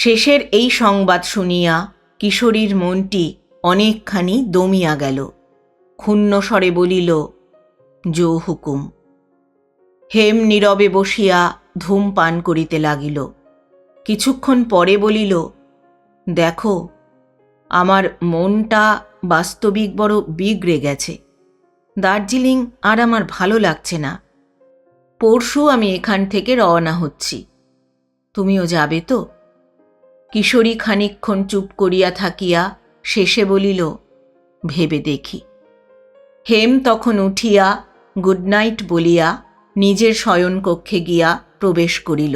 শেষের এই সংবাদ শুনিয়া কিশোরীর মনটি অনেকখানি দমিয়া গেল। ক্ষুণ্ণ স্বরে বলিল, জো হুকুম। হেম নীরবে বসিয়া ধূমপান করিতে লাগিল। কিছুক্ষণ পরে বলিল, দেখো, আমার মনটা বাস্তবিক বড় বিগড়ে গেছে। দার্জিলিং আর আমার ভালো লাগছে না। পরশু আমি এখান থেকে রওনা হচ্ছি। তুমিও যাবে তো? কিশোরী খানিকক্ষণ চুপ করিয়া থাকিয়া শেষে বলিল, ভেবে দেখি। হেম তখন উঠিয়া গুড নাইট বলিয়া নিজের শয়নকক্ষে গিয়া প্রবেশ করিল।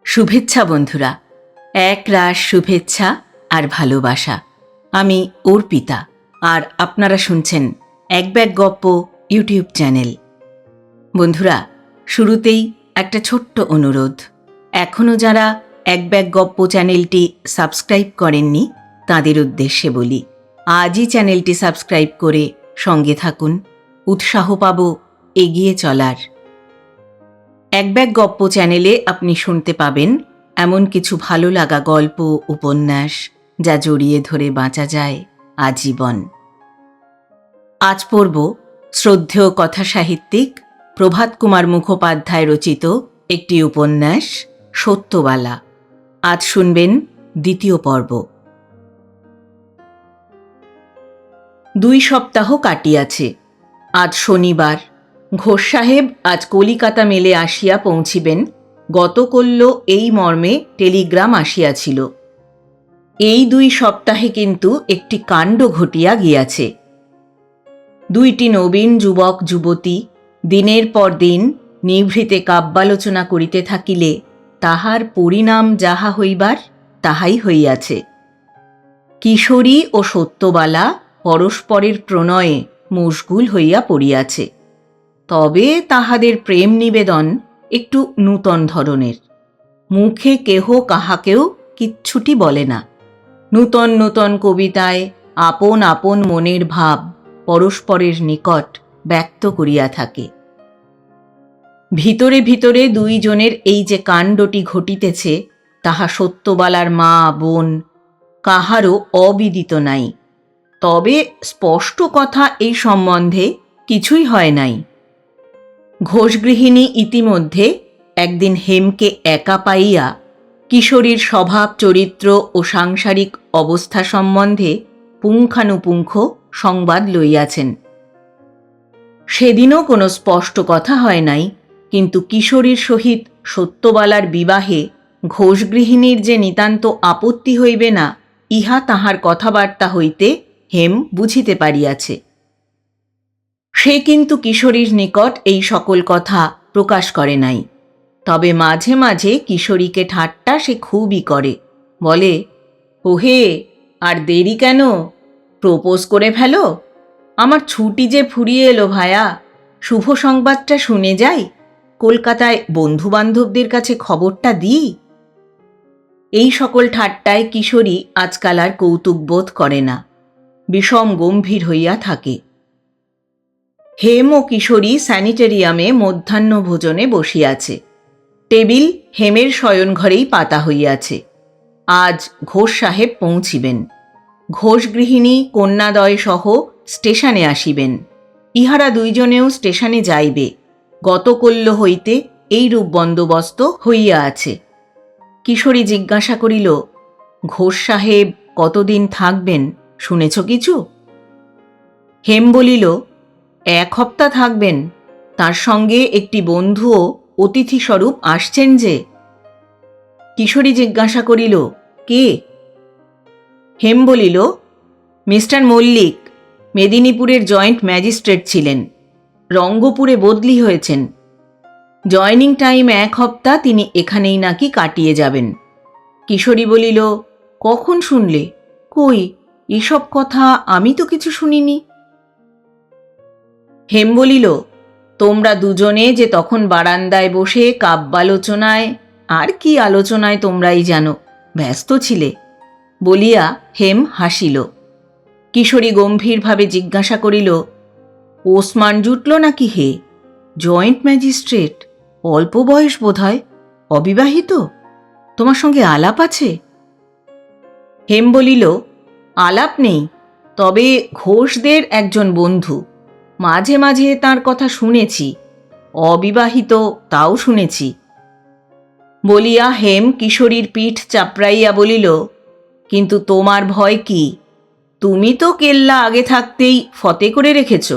শুভেচ্ছা বন্ধুরা, এক রাশ শুভেচ্ছা আর ভালোবাসা। আমি অর্পিতা, আর আপনারা শুনছেন এক ব্যাগ গপ্প ইউটিউব চ্যানেল। বন্ধুরা, শুরুতেই একটা ছোট্ট অনুরোধ। এখনও যারা এক ব্যাগ গপ্প চ্যানেলটি সাবস্ক্রাইব করেননি তাদের উদ্দেশ্যে বলি, আজই চ্যানেলটি সাবস্ক্রাইব করে সঙ্গে থাকুন। উৎসাহ পাব এগিয়ে চলার। এক ব্যাগ গপ্প চ্যানেলে আপনি শুনতে পাবেন এমন কিছু ভালো লাগা গল্প, উপন্যাস, যা জড়িয়ে ধরে বাঁচা যায় আজীবন। আজ পড়ব শ্রদ্ধেয় কথাসাহিত্যিক প্রভাত কুমার মুখোপাধ্যায় রচিত একটি উপন্যাস, সত্যবালা। আজ শুনবেন দ্বিতীয় পর্ব। 2 সপ্তাহ কাটিয়াছে। আজ শনিবার। ঘোষ সাহেব আজ কলিকাতা মেলে আসিয়া পৌঁছিবেন। গতকল্য এই মর্মে টেলিগ্রাম আসিয়াছিল। এই 2 সপ্তাহে কিন্তু একটি কাণ্ড ঘটিয়া গিয়াছে। 2টি নবীন যুবক যুবতী দিনের পর দিন নিভৃতে কাব্যালোচনা করিতে থাকিলে তাহার পরিণাম যাহা হইবার তাহাই হইয়াছে। কিশোরী ও সত্যবালা পরস্পরের প্রণয়ে মশগুল হইয়া পড়িয়াছে। তবে তাহাদের প্রেম নিবেদন একটু নূতন ধরনের। মুখে কেহ কাহাকেও কিচ্ছুটি বলে না। নূতন নূতন কবিতায় আপন আপন মনের ভাব পরস্পরের নিকট ব্যক্ত করিয়া থাকে। ভিতরে ভিতরে 2 জনের এই যে কাণ্ডটি ঘটিতেছে, তাহা সত্যবালার মা বোন কাহারও অবিদিত নাই। তবে স্পষ্ট কথা এই সম্বন্ধে কিছুই হয় নাই। ঘোষগৃহিণী ইতিমধ্যে একদিন হেমকে একা পাইয়া কিশোরীর স্বভাব চরিত্র ও সাংসারিক অবস্থা সম্বন্ধে পুঙ্খানুপুঙ্খ সংবাদ লইয়াছেন। সেদিনও কোনো স্পষ্ট কথা হয় নাই, কিন্তু কিশোরীর সহিত সত্যবালার বিবাহে ঘোষগৃহিণীর যে নিতান্ত আপত্তি হইবে না, ইহা তাহার কথাবার্তা হইতে হেম বুঝিতে পারিয়াছে। সে কিন্তু কিশোরীর নিকট এই সকল কথা প্রকাশ করে নাই। তবে মাঝে মাঝে কিশোরীকে ঠাট্টা সে খুবই করে। বলে, ওহে, আর দেরি কেন? প্রপোজ করে ফেলো। আমার ছুটি যে ফুরিয়ে এলো ভায়া, শুভ সংবাদটা শুনে যাই। কলকাতায় বন্ধুবান্ধবদের কাছে খবরটা দিই। এই সকল ঠাট্টায় কিশোরী আজকাল আর কৌতুক বোধ করে না, বিষম গম্ভীর হইয়া থাকে। হেম ও কিশোরী স্যানিটেরিয়ামে মধ্যাহ্ন ভোজনে বসিয়াছে। টেবিল হেমের শয়নঘরেই পাতা হইয়াছে। আজ ঘোষ সাহেব পৌঁছিবেন। ঘোষগৃহিণী কন্যাদয় সহ স্টেশনে আসিবেন। ইহারা 2 জনেও স্টেশনে যাইবে। গতকল্য হইতে এইরূপ বন্দোবস্ত হইয়া আছে। কিশোরী জিজ্ঞাসা করিল, ঘোষ সাহেব কতদিন থাকবেন, শুনেছ কিছু? হেম বলিল, 1 সপ্তাহ থাকবেন। তার সঙ্গে একটি বন্ধুও অতিথিস্বরূপ আসছেন যে। কিশোরী জিজ্ঞাসা করিল, কে? হেম বলিল, মিস্টার মল্লিক, মেদিনীপুরের জয়েন্ট ম্যাজিস্ট্রেট ছিলেন, রঙ্গপুরে বদলি হয়েছেন। জয়নিং টাইম 1 সপ্তাহ তিনি এখানেই নাকি কাটিয়ে যাবেন। কিশোরী বলিল, কখন শুনলে? কই, এসব কথা আমি তো কিছু শুনিনি। হেম বলিল, তোমরা 2 জনে যে তখন বারান্দায় বসে কাব্যালোচনায়, আর কি আলোচনায় তোমরাই জানো, ব্যস্ত ছিলে। বলিয়া হেম হাসিল। কিশোরী গম্ভীরভাবে জিজ্ঞাসা করিল, ওসমান জুটল নাকি হে? জয়েন্ট ম্যাজিস্ট্রেট, অল্প বয়স বোধহয়, অবিবাহিত, তোমার সঙ্গে আলাপ আছে? হেম বলিল, আলাপ নেই, তবে ঘোষদের একজন বন্ধু, মাঝে মাঝে তার কথা শুনেছি, অবিবাহিত তাও শুনেছি। বলিয়া হেম কিশোরীর পিঠ চাপড়াইয়া বলিল, কিন্তু তোমার ভয় কি? তুমি তো কেল্লা আগে থাকতেই ফতে করে রেখেছ।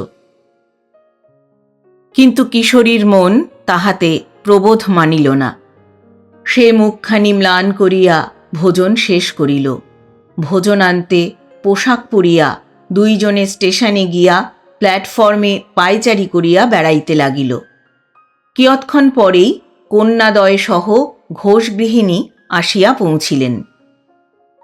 কিন্তু কিশোরীর মন তাহাতে প্রবোধ মানিল না। সে মুখখানি ম্লান করিয়া ভোজন শেষ করিল। ভোজনান্তে পোশাক পরিয়া দুইজনে স্টেশনে গিয়া প্ল্যাটফর্মে পায়চারি করিয়া বেড়াইতে লাগিল। কিয়ৎক্ষণ পরেই কন্যাদয় সহ ঘোষগৃহিণী আসিয়া পৌঁছিলেন।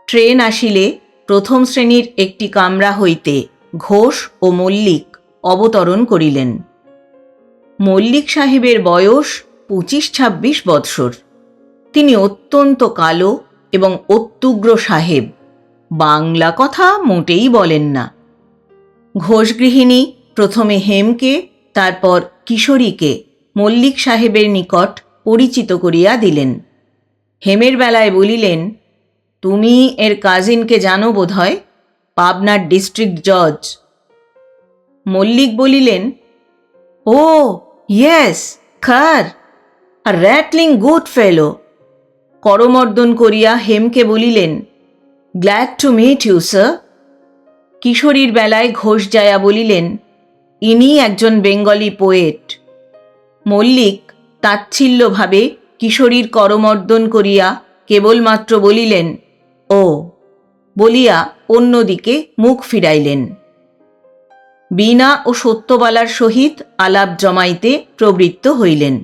ট্রেন আসিলে প্রথম শ্রেণীর একটি কামরা হইতে ঘোষ ও মল্লিক অবতরণ করিলেন। মল্লিক সাহেবের বয়স 25-26 বৎসর। তিনি অত্যন্ত কালো এবং অত্যুগ্র সাহেব, বাংলা কথা মোটেই বলেন না। ঘোষগৃহিণী প্রথমে হেমকে, তারপর কিশোরীকে মল্লিক সাহেবের নিকট পরিচিত করিয়া দিলেন। হেমের বেলায় বলিলেন, তুমি এর কাজিনকে জানো বোধ হয়, পাবনার ডিস্ট্রিক্ট জজ। মল্লিক বলিলেন, ও ইয়েস, খার, আ র্যাটলিং গুড ফেলো। করমর্দন করিয়া হেমকে বলিলেন, glad to meet you sir. কিশোরীর বেলায় ঘোষ যায়া বলিলেন, ইনি একজন বেঙ্গলি পোয়েট। মল্লিক তাচ্ছিল্যভাবে কিশোরীর করমর্দন করিয়া কেবলমাত্র বলিলেন, ও, বলিয়া অন্যদিকে মুখ ফিরাইলেন। বীণা ও সত্যবালার সহিত আলাপ জমাইতে প্রবৃত্ত হইলেন।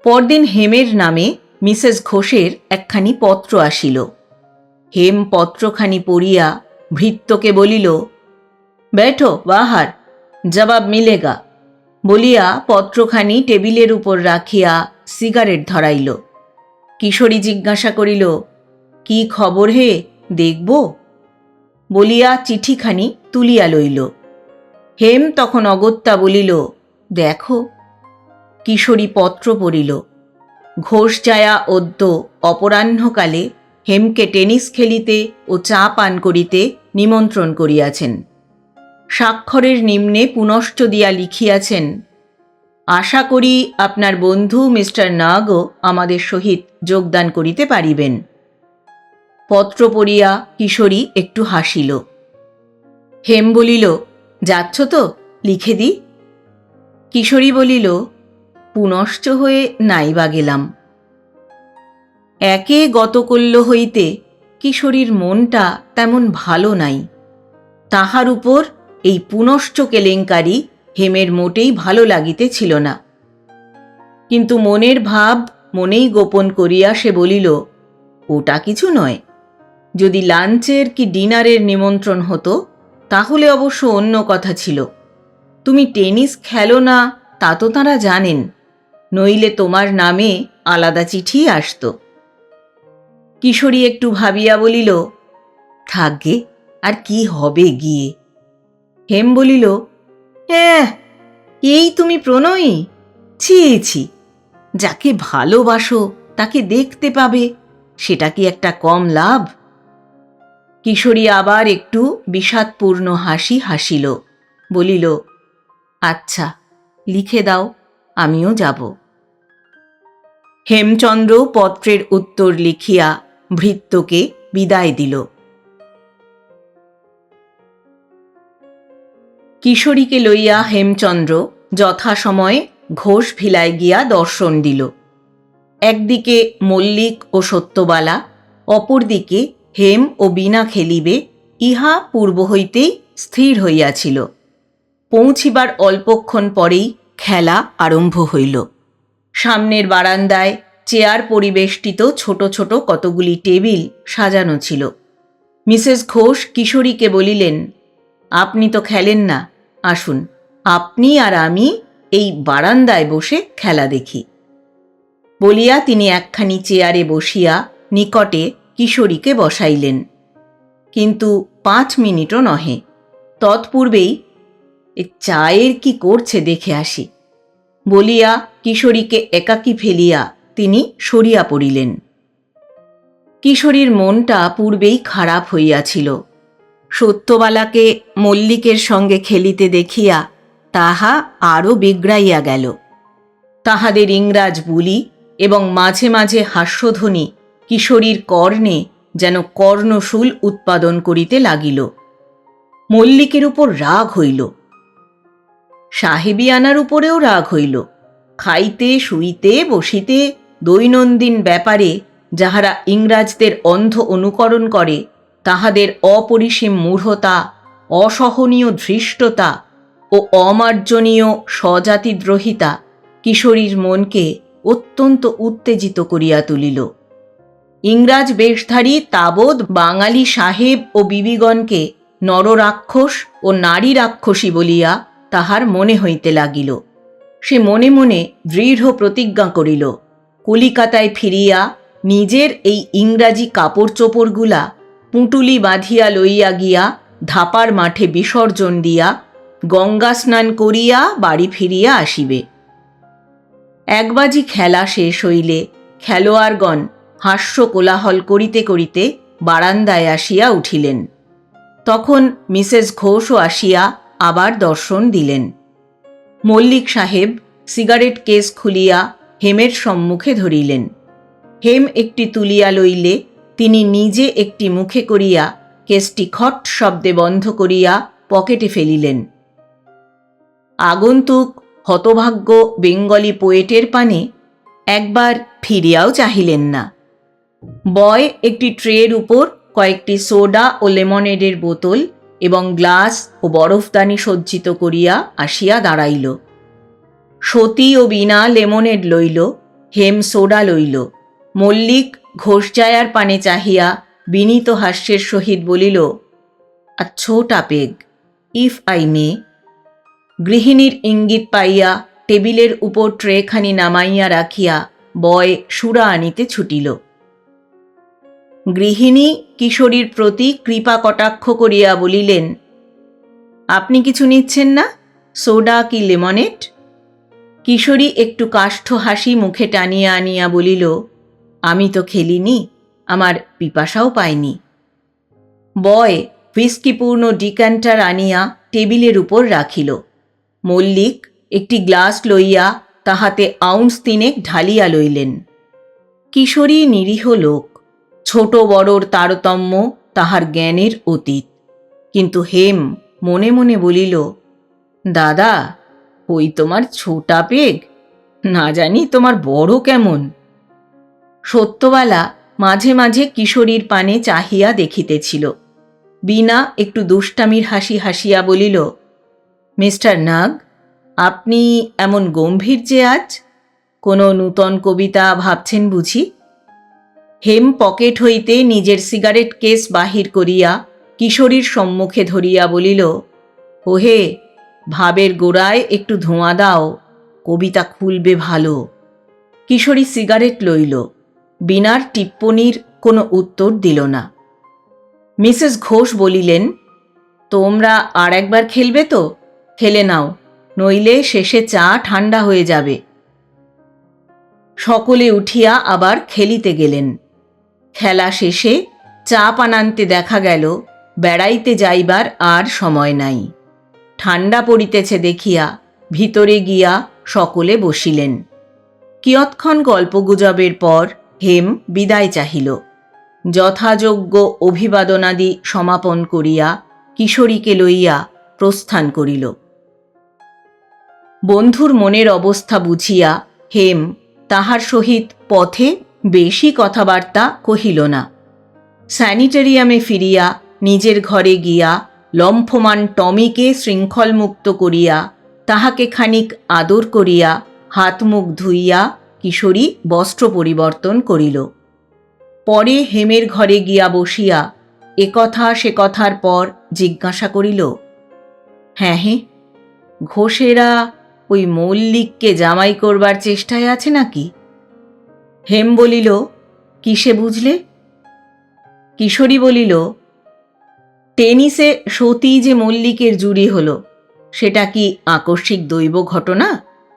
পরদিন হেমের নামে মিসেস ঘোষের একখানি পত্র আসিল। হেম পত্রখানি পড়িয়া ভৃত্যকে বলিল, बैठो बाहर, जवाब मिलेगा, বলিয়া পত্রখানি টেবিলের উপর রাখিয়া সিগারেট ধরাইল। কিশোরী জিজ্ঞাসা করিল, কি খবর হে, দেখব? বলিয়া চিঠিখানি তুলিয়া লইল। হেম তখন অগত্যা বলিল, দেখো। কিশোরী পত্র পড়িল। ঘোষ যায়া অদ্য অপরাহ্নকালে হেমকে টেনিস খেলিতে ও চা পান করিতে নিমন্ত্রণ করিয়াছেন। স্বাক্ষরের নিম্নে পুনশ্চ দিয়া লিখিয়াছেন, আশা করি আপনার বন্ধু মিস্টার নাগও আমাদের সহিত যোগদান করিতে পারিবেন। পত্র পড়িয়া কিশোরী একটু হাসিল। হেম বলিল, যাচ্ছ তো, লিখে দি? কিশোরী বলিল, পুনশ্চ হয়ে নাইবা গেলাম। একে গতকল্য হইতে কিশোরীর মনটা তেমন ভালো নাই। তাহার উপর এই পুনশ্চ কেলেঙ্কারি হেমের মোটেই ভালো লাগিতেছিল না। কিন্তু মনের ভাব মনেই গোপন করিয়া সে বলিল, ওটা কিছু নয়। যদি লাঞ্চের কি ডিনারের নিমন্ত্রণ হতো তাহলে অবশ্য অন্য কথা ছিল। তুমি টেনিস খেলো না তা তো তাঁরা জানেন, নইলে তোমার নামে আলাদা চিঠি আসত। কিশোরী একটু ভাবিয়া বলিল, থাকগে, আর কি হবে গিয়ে। হেম বলিল, এই তুমি প্রণয়ী? ছি ছি, যাকে ভালোবাসো তাকে দেখতে পাবে, সেটা কি একটা কম লাভ? কিশোরী আবার একটু বিষাদপূর্ণ হাসি হাসিল, বলিল, আচ্ছা, লিখে দাও, আমিও যাব। হেমচন্দ্র পত্রের উত্তর লিখিয়া ভৃত্যকে বিদায় দিল। কিশোরীকে লইয়া হেমচন্দ্র যথাসময়ে ঘোষ ভিলায় গিয়া দর্শন দিল। একদিকে মল্লিক ও সত্যবালা, অপরদিকে হেম ও বীণা খেলিবে, ইহা পূর্ব হইতেই স্থির হইয়াছিল। পৌঁছিবার অল্পক্ষণ পরেই খেলা আরম্ভ হইল। সামনের বারান্দায় চেয়ার পরিবেষ্টিত ছোট ছোট কতগুলি টেবিল সাজানো ছিল। মিসেস ঘোষ কিশোরীকে বলিলেন, আপনি তো খেলেন না, আসুন, আপনি আর আমি এই বারান্দায় বসে খেলা দেখি। বলিয়া তিনি একখানি চেয়ারে বসিয়া নিকটে কিশোরীকে বসাইলেন। কিন্তু 5 মিনিটও নহে। তৎপূর্বেই এ চায়ের কি করছে দেখে আসি বলিয়া কিশোরীকে একাকী ফেলিয়া তিনি সরিয়া পড়িলেন। কিশোরীর মনটা পূর্বেই খারাপ হইয়াছিল। সত্যবালাকে মল্লিকের সঙ্গে খেলিতে দেখিয়া তাহা আরও বিগড়াইয়া গেল। তাহাদের ইংরাজ বুলি এবং মাঝে মাঝে হাস্যধ্বনি কিশোরীর কর্ণে যেন কর্ণশূল উৎপাদন করিতে লাগিল। মল্লিকের উপর রাগ হইল, সাহেবিয়ানার উপরেও রাগ হইল। খাইতে শুইতে বসিতে দৈনন্দিন ব্যাপারে যাহারা ইংরাজদের অন্ধ অনুকরণ করে, তাহাদের অপরিসীম মূঢ়তা, অসহনীয় ধৃষ্টতা ও অমার্জনীয় স্বজাতিদ্রোহিতা কিশোরীর মনকে অত্যন্ত উত্তেজিত করিয়া তুলিল। ইংরাজ বেশধারী তাবৎ বাঙালি সাহেব ও বিবিগণকে নররাক্ষস ও নারী রাক্ষসী বলিয়া তাহার মনে হইতে লাগিল। সে মনে মনে দৃঢ় প্রতিজ্ঞা করিল, কলিকাতায় ফিরিয়া নিজের এই ইংরাজি কাপড় চোপড়গুলা পুঁটুলি বাঁধিয়া লইয়া গিয়া ধাপার মাঠে বিসর্জন দিয়া গঙ্গা স্নান করিয়া বাড়ি ফিরিয়া আসিবে। একবাজি খেলা শেষ হইলে খেলোয়াড়গণ হাস্য কোলাহল করিতে করিতে বারান্দায় আসিয়া উঠিলেন। তখন মিসেস ঘোষও আসিয়া আবার দর্শন দিলেন। মল্লিক সাহেব সিগারেট কেস খুলিয়া হেমের সম্মুখে ধরিলেন। হেম একটি তুলিয়া লইলে তিনি নিজে একটি মুখে করিয়া কেসটি খট শব্দে বন্ধ করিয়া পকেটে ফেলিলেন। আগন্তুক হতভাগ্য বেঙ্গলি পোয়েটের পানে একবার ফিরিয়াও চাহিলেন না। বয় একটি ট্রের উপর কয়েকটি সোডা ও লেমনেডের বোতল এবং গ্লাস ও বরফদানি সজ্জিত করিয়া আসিয়া দাঁড়াইল। সতী ও বীণা লেমনেড লইল, হেম সোডা লইল। মল্লিক ঘোষজায়ার পানে চাহিয়া বিনীত হাস্যের সহিত বলিল, আ ছোটা পেগ, ইফ আই মে। গৃহিণীর ইঙ্গিত পাইয়া টেবিলের উপর ট্রেখানি নামাইয়া রাখিয়া বয় সুরা আনিতে ছুটিল। গৃহিণী কিশোরীর প্রতি কৃপা কটাক্ষ করিয়া বলিলেন, আপনি কিছু নিচ্ছেন না? সোডা কি লেমনেড? কিশোরী একটু কাষ্ঠ হাসি মুখে টানিয়া আনিয়া বলিল, আমি তো খেলিনি, আমার পিপাসাও পাইনি। বয় হুইস্কিপূর্ণ ডিক্যান্টার আনিয়া টেবিলের উপর রাখিল। মল্লিক একটি গ্লাস লইয়া তাহাতে আউন্স তিনেক ঢালিয়া লইলেন। কিশোরী নিরীহ লোক, ছোট বড়র তারতম্য তাহার জ্ঞানের অতীত। কিন্তু হেম মনে মনে বলিল, দাদা, ওই তোমার ছোটা পেগ, না জানি তোমার বড় কেমন। সত্যবালা মাঝে মাঝে কিশোরীর পানে চাহিয়া দেখিতেছিল। বীণা একটু দুষ্টামির হাসি হাসিয়া বলিল, মিস্টার নাগ, আপনি এমন গম্ভীর যে আজ? কোনো নূতন কবিতা ভাবছেন বুঝি? হেম পকেট হইতে নিজের সিগারেট কেস বাহির করিয়া কিশোরীর সম্মুখে ধরিয়া বলিল, ওহে, ভাবের গোড়ায় একটু ধোঁয়া দাও, কবিতা খুলবে ভালো। কিশোরী সিগারেট লইল। বীণার টিপ্পনির কোনো উত্তর দিল না। মিসেস ঘোষ বলিলেন, তোমরা আর একবার খেলবে তো? খেলে নাও, নইলে শেষে চা ঠান্ডা হয়ে যাবে। সকলে উঠিয়া আবার খেলিতে গেলেন। খেলা শেষে চা পান আনতে দেখা গেল বেড়াইতে যাইবার আর সময় নাই। ঠান্ডা পড়িতেছে দেখিয়া ভিতরে গিয়া সকলে বসিলেন। কিয়ৎক্ষণ গল্পগুজবের পর হেম বিদায় চাহিল। যথাযোগ্য অভিবাদনাদি সমাপন করিয়া কিশোরীকে লইয়া প্রস্থান করিল। বন্ধুর মনের অবস্থা বুঝিয়া হেম তাহার সহিত পথে বেশি কথাবার্তা কহিল না। স্যানিটেরিয়ামে ফিরিয়া নিজের ঘরে গিয়া লম্ফমান টমিকে শৃঙ্খলমুক্ত করিয়া তাহাকে খানিক আদর করিয়া হাত মুখ ধুইয়া কিশোরী বস্ত্র পরিবর্তন করিল। পরে হেমের ঘরে গিয়া বসিয়া একথা সে কথার পর জিজ্ঞাসা করিল, হ্যাঁ হে, ঘোষেরা ওই মল্লিককে জামাই করবার চেষ্টায় আছে নাকি? হেম বলিল, কিসে বুঝলে? কিশোরী বলিল, টেনিসে সতী যে মল্লিকের জুড়ি হলো, সেটা কি আকস্মিক দৈব ঘটনা,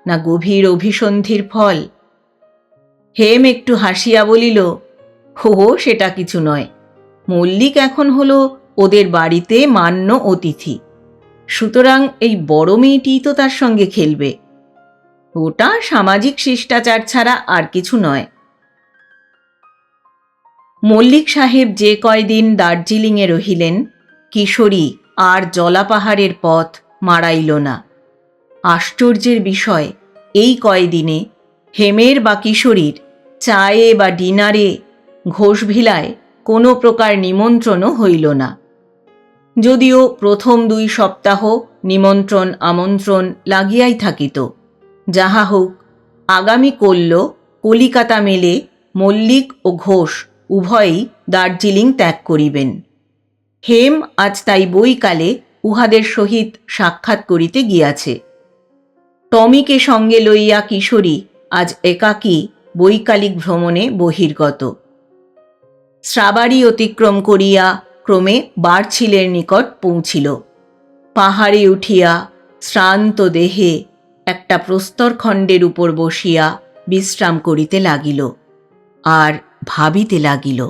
না গভীর অভিসন্ধির ফল? হেম একটু হাসিয়া বলিল, হো, সেটা কিছু নয়। মল্লিক এখন হলো ওদের বাড়িতে মান্য অতিথি, সুতরাং এই বড় মেয়েটিই তো তার সঙ্গে খেলবে। ওটা সামাজিক শিষ্টাচার ছাড়া আর কিছু নয়। মল্লিক সাহেব যে কয়দিন দার্জিলিংয়ে রহিলেন, কিশোরী আর জলাপাহাড়ের পথ মাড়াইল না। আশ্চর্যের বিষয়, এই কয়দিনে হেমের বা কিশোরীর চায়ে বা ডিনারে ঘোষভিলায় কোনো প্রকার নিমন্ত্রণও হইল না। যদিও প্রথম 2 সপ্তাহ নিমন্ত্রণ আমন্ত্রণ লাগিয়াই থাকিত। যাহা হোক, আগামী কল্য কলিকাতা মেলে মল্লিক ও ঘোষ উভয়েই দার্জিলিং ত্যাগ করিবেন। হেম আজ তাই বৈকালে উহাদের সহিত সাক্ষাৎ করিতে গিয়াছে। টমিকে সঙ্গে লইয়া কিশোরী আজ একাকী বৈকালিক ভ্রমণে বহির্গত। শ্রাবাড়ি অতিক্রম করিয়া ক্রমে বার্ছিলের নিকট পৌঁছিল। পাহাড়ে উঠিয়া শ্রান্ত দেহে একটা প্রস্তরখণ্ডের উপর বসিয়া বিশ্রাম করিতে লাগিল আর ভাবিতে লাগিল।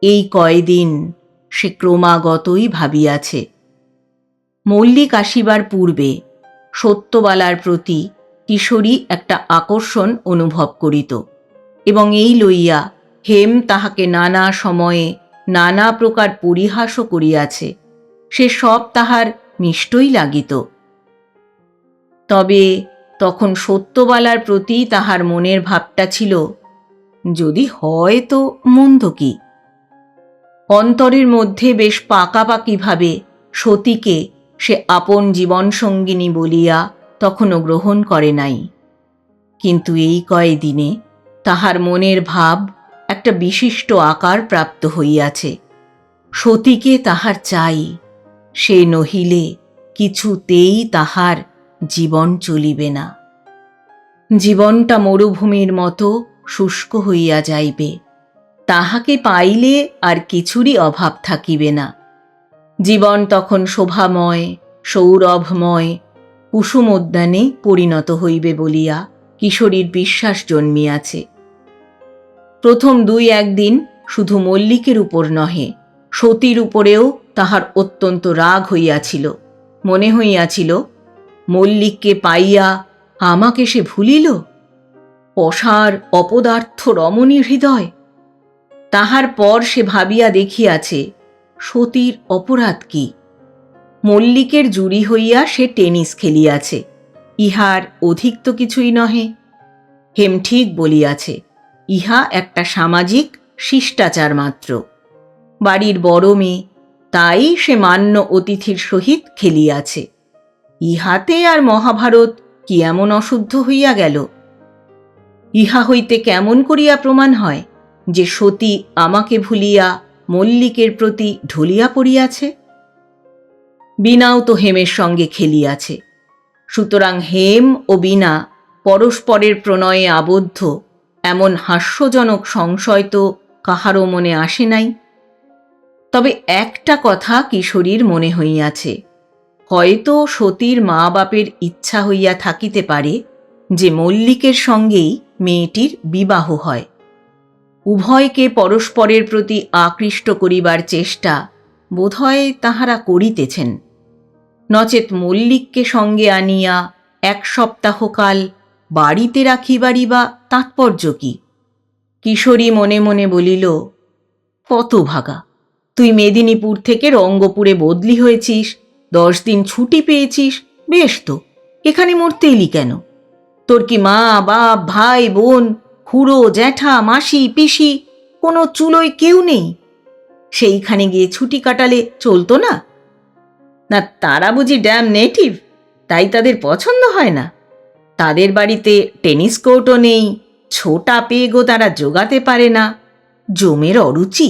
এই কয়দিন সে ক্রমাগতই ভাবিয়াছে। মল্লিক আসিবার পূর্বে সত্যবালার প্রতি কিশোরী একটা আকর্ষণ অনুভব করিত, এবং এই লইয়া হেম তাহাকে নানা সময়ে নানা প্রকার পরিহাসও করিয়াছে। সে সব তাহার মিষ্টই লাগিত। তবে তখন সত্যবালার প্রতি তাহার মনের ভাবটা ছিল, যদি হয় তো মন্দ কি। অন্তরের মধ্যে বেশ পাকাপাকিভাবে সতীকে সে আপন জীবনসঙ্গিনী বলিয়া তখনও গ্রহণ করে নাই। কিন্তু এই কয়দিনে তাহার মনের ভাব একটা বিশিষ্ট আকার প্রাপ্ত হইয়াছে। সতীকে তাহার চাই, সে নহিলে কিছুতেই তাহার জীবন চলিবে না। জীবনটা মরুভূমির মতো শুষ্ক হইয়া যাইবে। তাহাকে পাইলে আর কিছুরই অভাব থাকিবে না। জীবন তখন শোভাময়, সৌরভময় কুসুমোদ্যানে পরিণত হইবে বলিয়া কিশোরীর বিশ্বাস জন্মিয়াছে। প্রথম 2-1 দিন শুধু মল্লিকের উপর নহে, সতীর উপরেও তাহার অত্যন্ত রাগ হইয়াছিল। মনে হইয়াছিল, মল্লিককে পাইয়া আমাকে সে ভুলিল। অসার অপদার্থ রমণী হৃদয়। তাহার পর সে ভাবিয়া দেখিয়াছে, সতীর অপরাধ কি? মল্লিকের জুড়ি হইয়া সে টেনিস খেলিয়াছে, ইহার অধিক তো কিছুই নহে। হেম ঠিক বলিয়াছে, ইহা একটা সামাজিক শিষ্টাচার মাত্র। বাড়ির বড় মেয়ে, তাই সে মান্য অতিথির সহিত খেলিয়াছে। ইহাতে আর মহাভারত কি এমন অশুদ্ধ হইয়া গেল? ইহা হইতে কেমন করিয়া প্রমাণ হয় যে সতী আমাকে ভুলিয়া মল্লিকের প্রতি ঢলিয়া পড়িয়াছে? বীণাও তো হেমের সঙ্গে খেলিয়াছে, সুতরাং হেম ও বীণা পরস্পরের প্রণয়ে আবদ্ধ এমন হাস্যজনক সংশয় তো কাহারও মনে আসে নাই। তবে একটা কথা কিশোরীর মনে হইয়াছে, হয়তো সতীর মা বাপের ইচ্ছা হইয়া থাকিতে পারে যে মল্লিকের সঙ্গেই মেয়েটির বিবাহ হয়। উভয়কে পরস্পরের প্রতি আকৃষ্ট করিবার চেষ্টা বোধহয় তাহারা করিতেছেন। নচেত মল্লিককে সঙ্গে আনিয়া 1 সপ্তাহকাল বাড়িতে রাখিবারই বা তাৎপর্য কি? কিশোরী মনে মনে বলিল, কত ভাগা, তুই মেদিনীপুর থেকে রঙ্গপুরে বদলি হয়েছিস, 10 দিন ছুটি পেয়েছিস, বেশ তো, এখানে মরতে এলি কেন? তোর কি মা বাপ ভাই বোন খুড়ো জ্যাঠা মাসি পিসি কোনো চুলোয় কেউ নেই? সেইখানে গিয়ে ছুটি কাটালে চলতো না? না তারা বুঝি ড্যাম নেটিভ, তাই তাদের পছন্দ হয় না? তাদের বাড়িতে টেনিস কোর্টও নেই, ছোটা পেগও তারা জোগাতে পারে না, জমের অরুচি।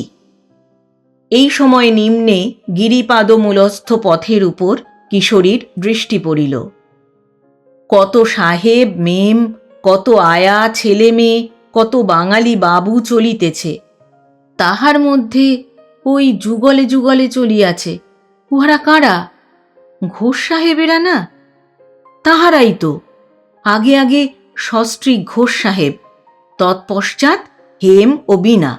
এই সময় নিম্নে গিরিপাদমূলস্থ পথের উপর কিশোরীর দৃষ্টি পড়িল। কত সাহেব মেম, কত আয়া ছেলে মেয়ে, কত বাঙালি বাবু চলিতেছে। তাহার মধ্যে ওই যুগলে যুগলে চলিয়াছে। উহারা কারা? ঘোষ সাহেবেরা না? তাহারাই তো। আগে আগে সস্ত্রী ঘোষ সাহেব, তৎপশ্চাৎ হেম ও বীণা,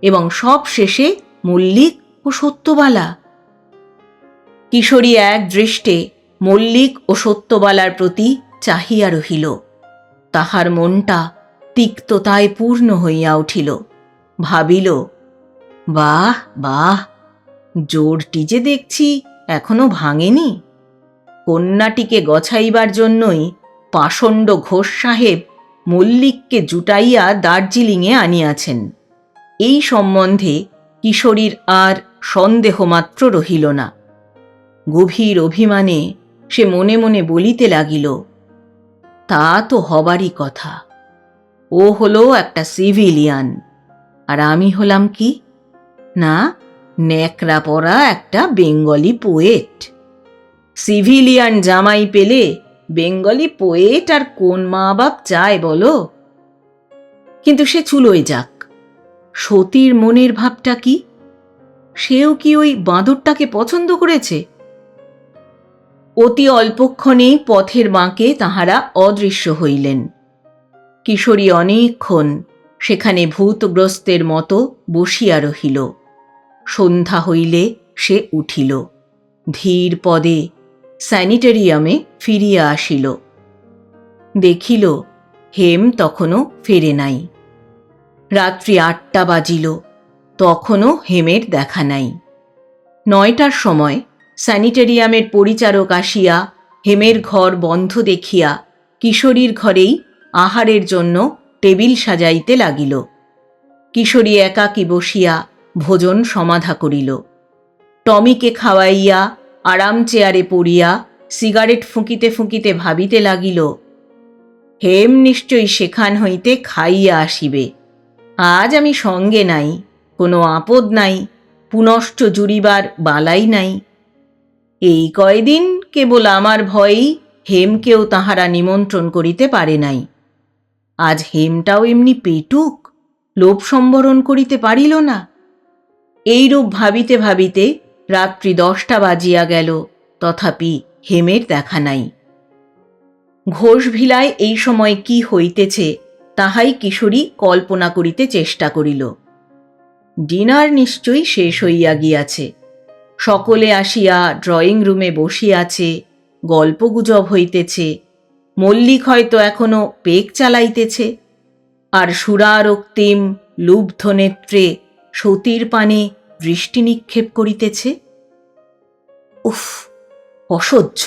এবং সব শেষে মল্লিক ও সত্যবালা। কিশোরী এক দৃষ্টে মল্লিক ও সত্যবালার প্রতি চাহিয়া রহিল। তাহার মনটা তিক্ততায় পূর্ণ হইয়া উঠিল। ভাবিল, বাহ বাহ, জোরটি যে দেখছি এখনো ভাঙেনি। কন্যাটিকে গছাইবার জন্যই পাষণ্ড ঘোষ সাহেব মল্লিককে জুটাইয়া দার্জিলিংয়ে আনিয়াছেন। এই সম্বন্ধে কিশোরীর আর সন্দেহমাত্র রহিল না। গভীর অভিমানে সে মনে মনে বলিতে লাগিল, তা তো হবারই কথা। ও হলো একটা সিভিলিয়ান, আর আমি হলাম কি না, ন্যাকড়া পরা একটা বেঙ্গলি পোয়েট। সিভিলিয়ান জামাই পেলে বেঙ্গলি পোয়েট আর কোন মা বাপ চায় বলো? কিন্তু সে চুলোয় যাক। সতীর মনের ভাবটা কি? সেও কি ওই বাঁদরটাকে পছন্দ করেছে? অতি অল্পক্ষণেই পথের বাঁকে তাহারা অদৃশ্য হইলেন। কিশোরী অনেকক্ষণ সেখানে ভূতগ্রস্তের মতো বসিয়া রহিল। সন্ধ্যা হইলে সে উঠিল, ধীর পদে স্যানিটেরিয়ামে ফিরিয়া আসিল। দেখিল হেম তখনও ফেরে নাই। রাত্রি ৮টা বাজিল, তখনও হেমের দেখা নাই। ৯টার সময় স্যানিটেরিয়ামের পরিচারক আসিয়া হেমের ঘর বন্ধ দেখিয়া কিশোরীর ঘরেই আহারের জন্য টেবিল সাজাইতে লাগিল। কিশোরী একাকী বসিয়া ভোজন সমাধা করিল। টমিকে খাওয়াইয়া আরাম চেয়ারে পড়িয়া সিগারেট ফুঁকিতে ফুঁকিতে ভাবিতে লাগিল, হেম নিশ্চয়ই সেখান হইতে খাইয়া আসিবে। আজ আমি সঙ্গে নাই, কোনো আপদ নাই, পুনশ্চ জুড়িবার বালাই নাই। এই কয়দিন কেবল আমার ভয়েই হেমকেও তাহারা নিমন্ত্রণ করিতে পারে নাই। আজ হেমটাও এমনি পেটুক, লোভ সম্বরণ করিতে পারিল না। এইরূপ ভাবিতে ভাবিতে রাত্রি 10টা বাজিয়া গেল, তথাপি হেমের দেখা নাই। ঘোষভিলায় এই সময় কি হইতেছে তাহাই কিশোরী কল্পনা করিতে চেষ্টা করিল। ডিনার নিশ্চয়ই শেষ হইয়া গিয়াছে। সকলে আসিয়া ড্রয়িং রুমে বসিয়াছে, গল্পগুজব হইতেছে। মল্লিক হয়তো এখনো পেক চালাইতেছে, আর সুরারক্তিম লুব্ধ নেত্রে সতীর পানে দৃষ্টি নিক্ষেপ করিতেছে। উফ, অসহ্য!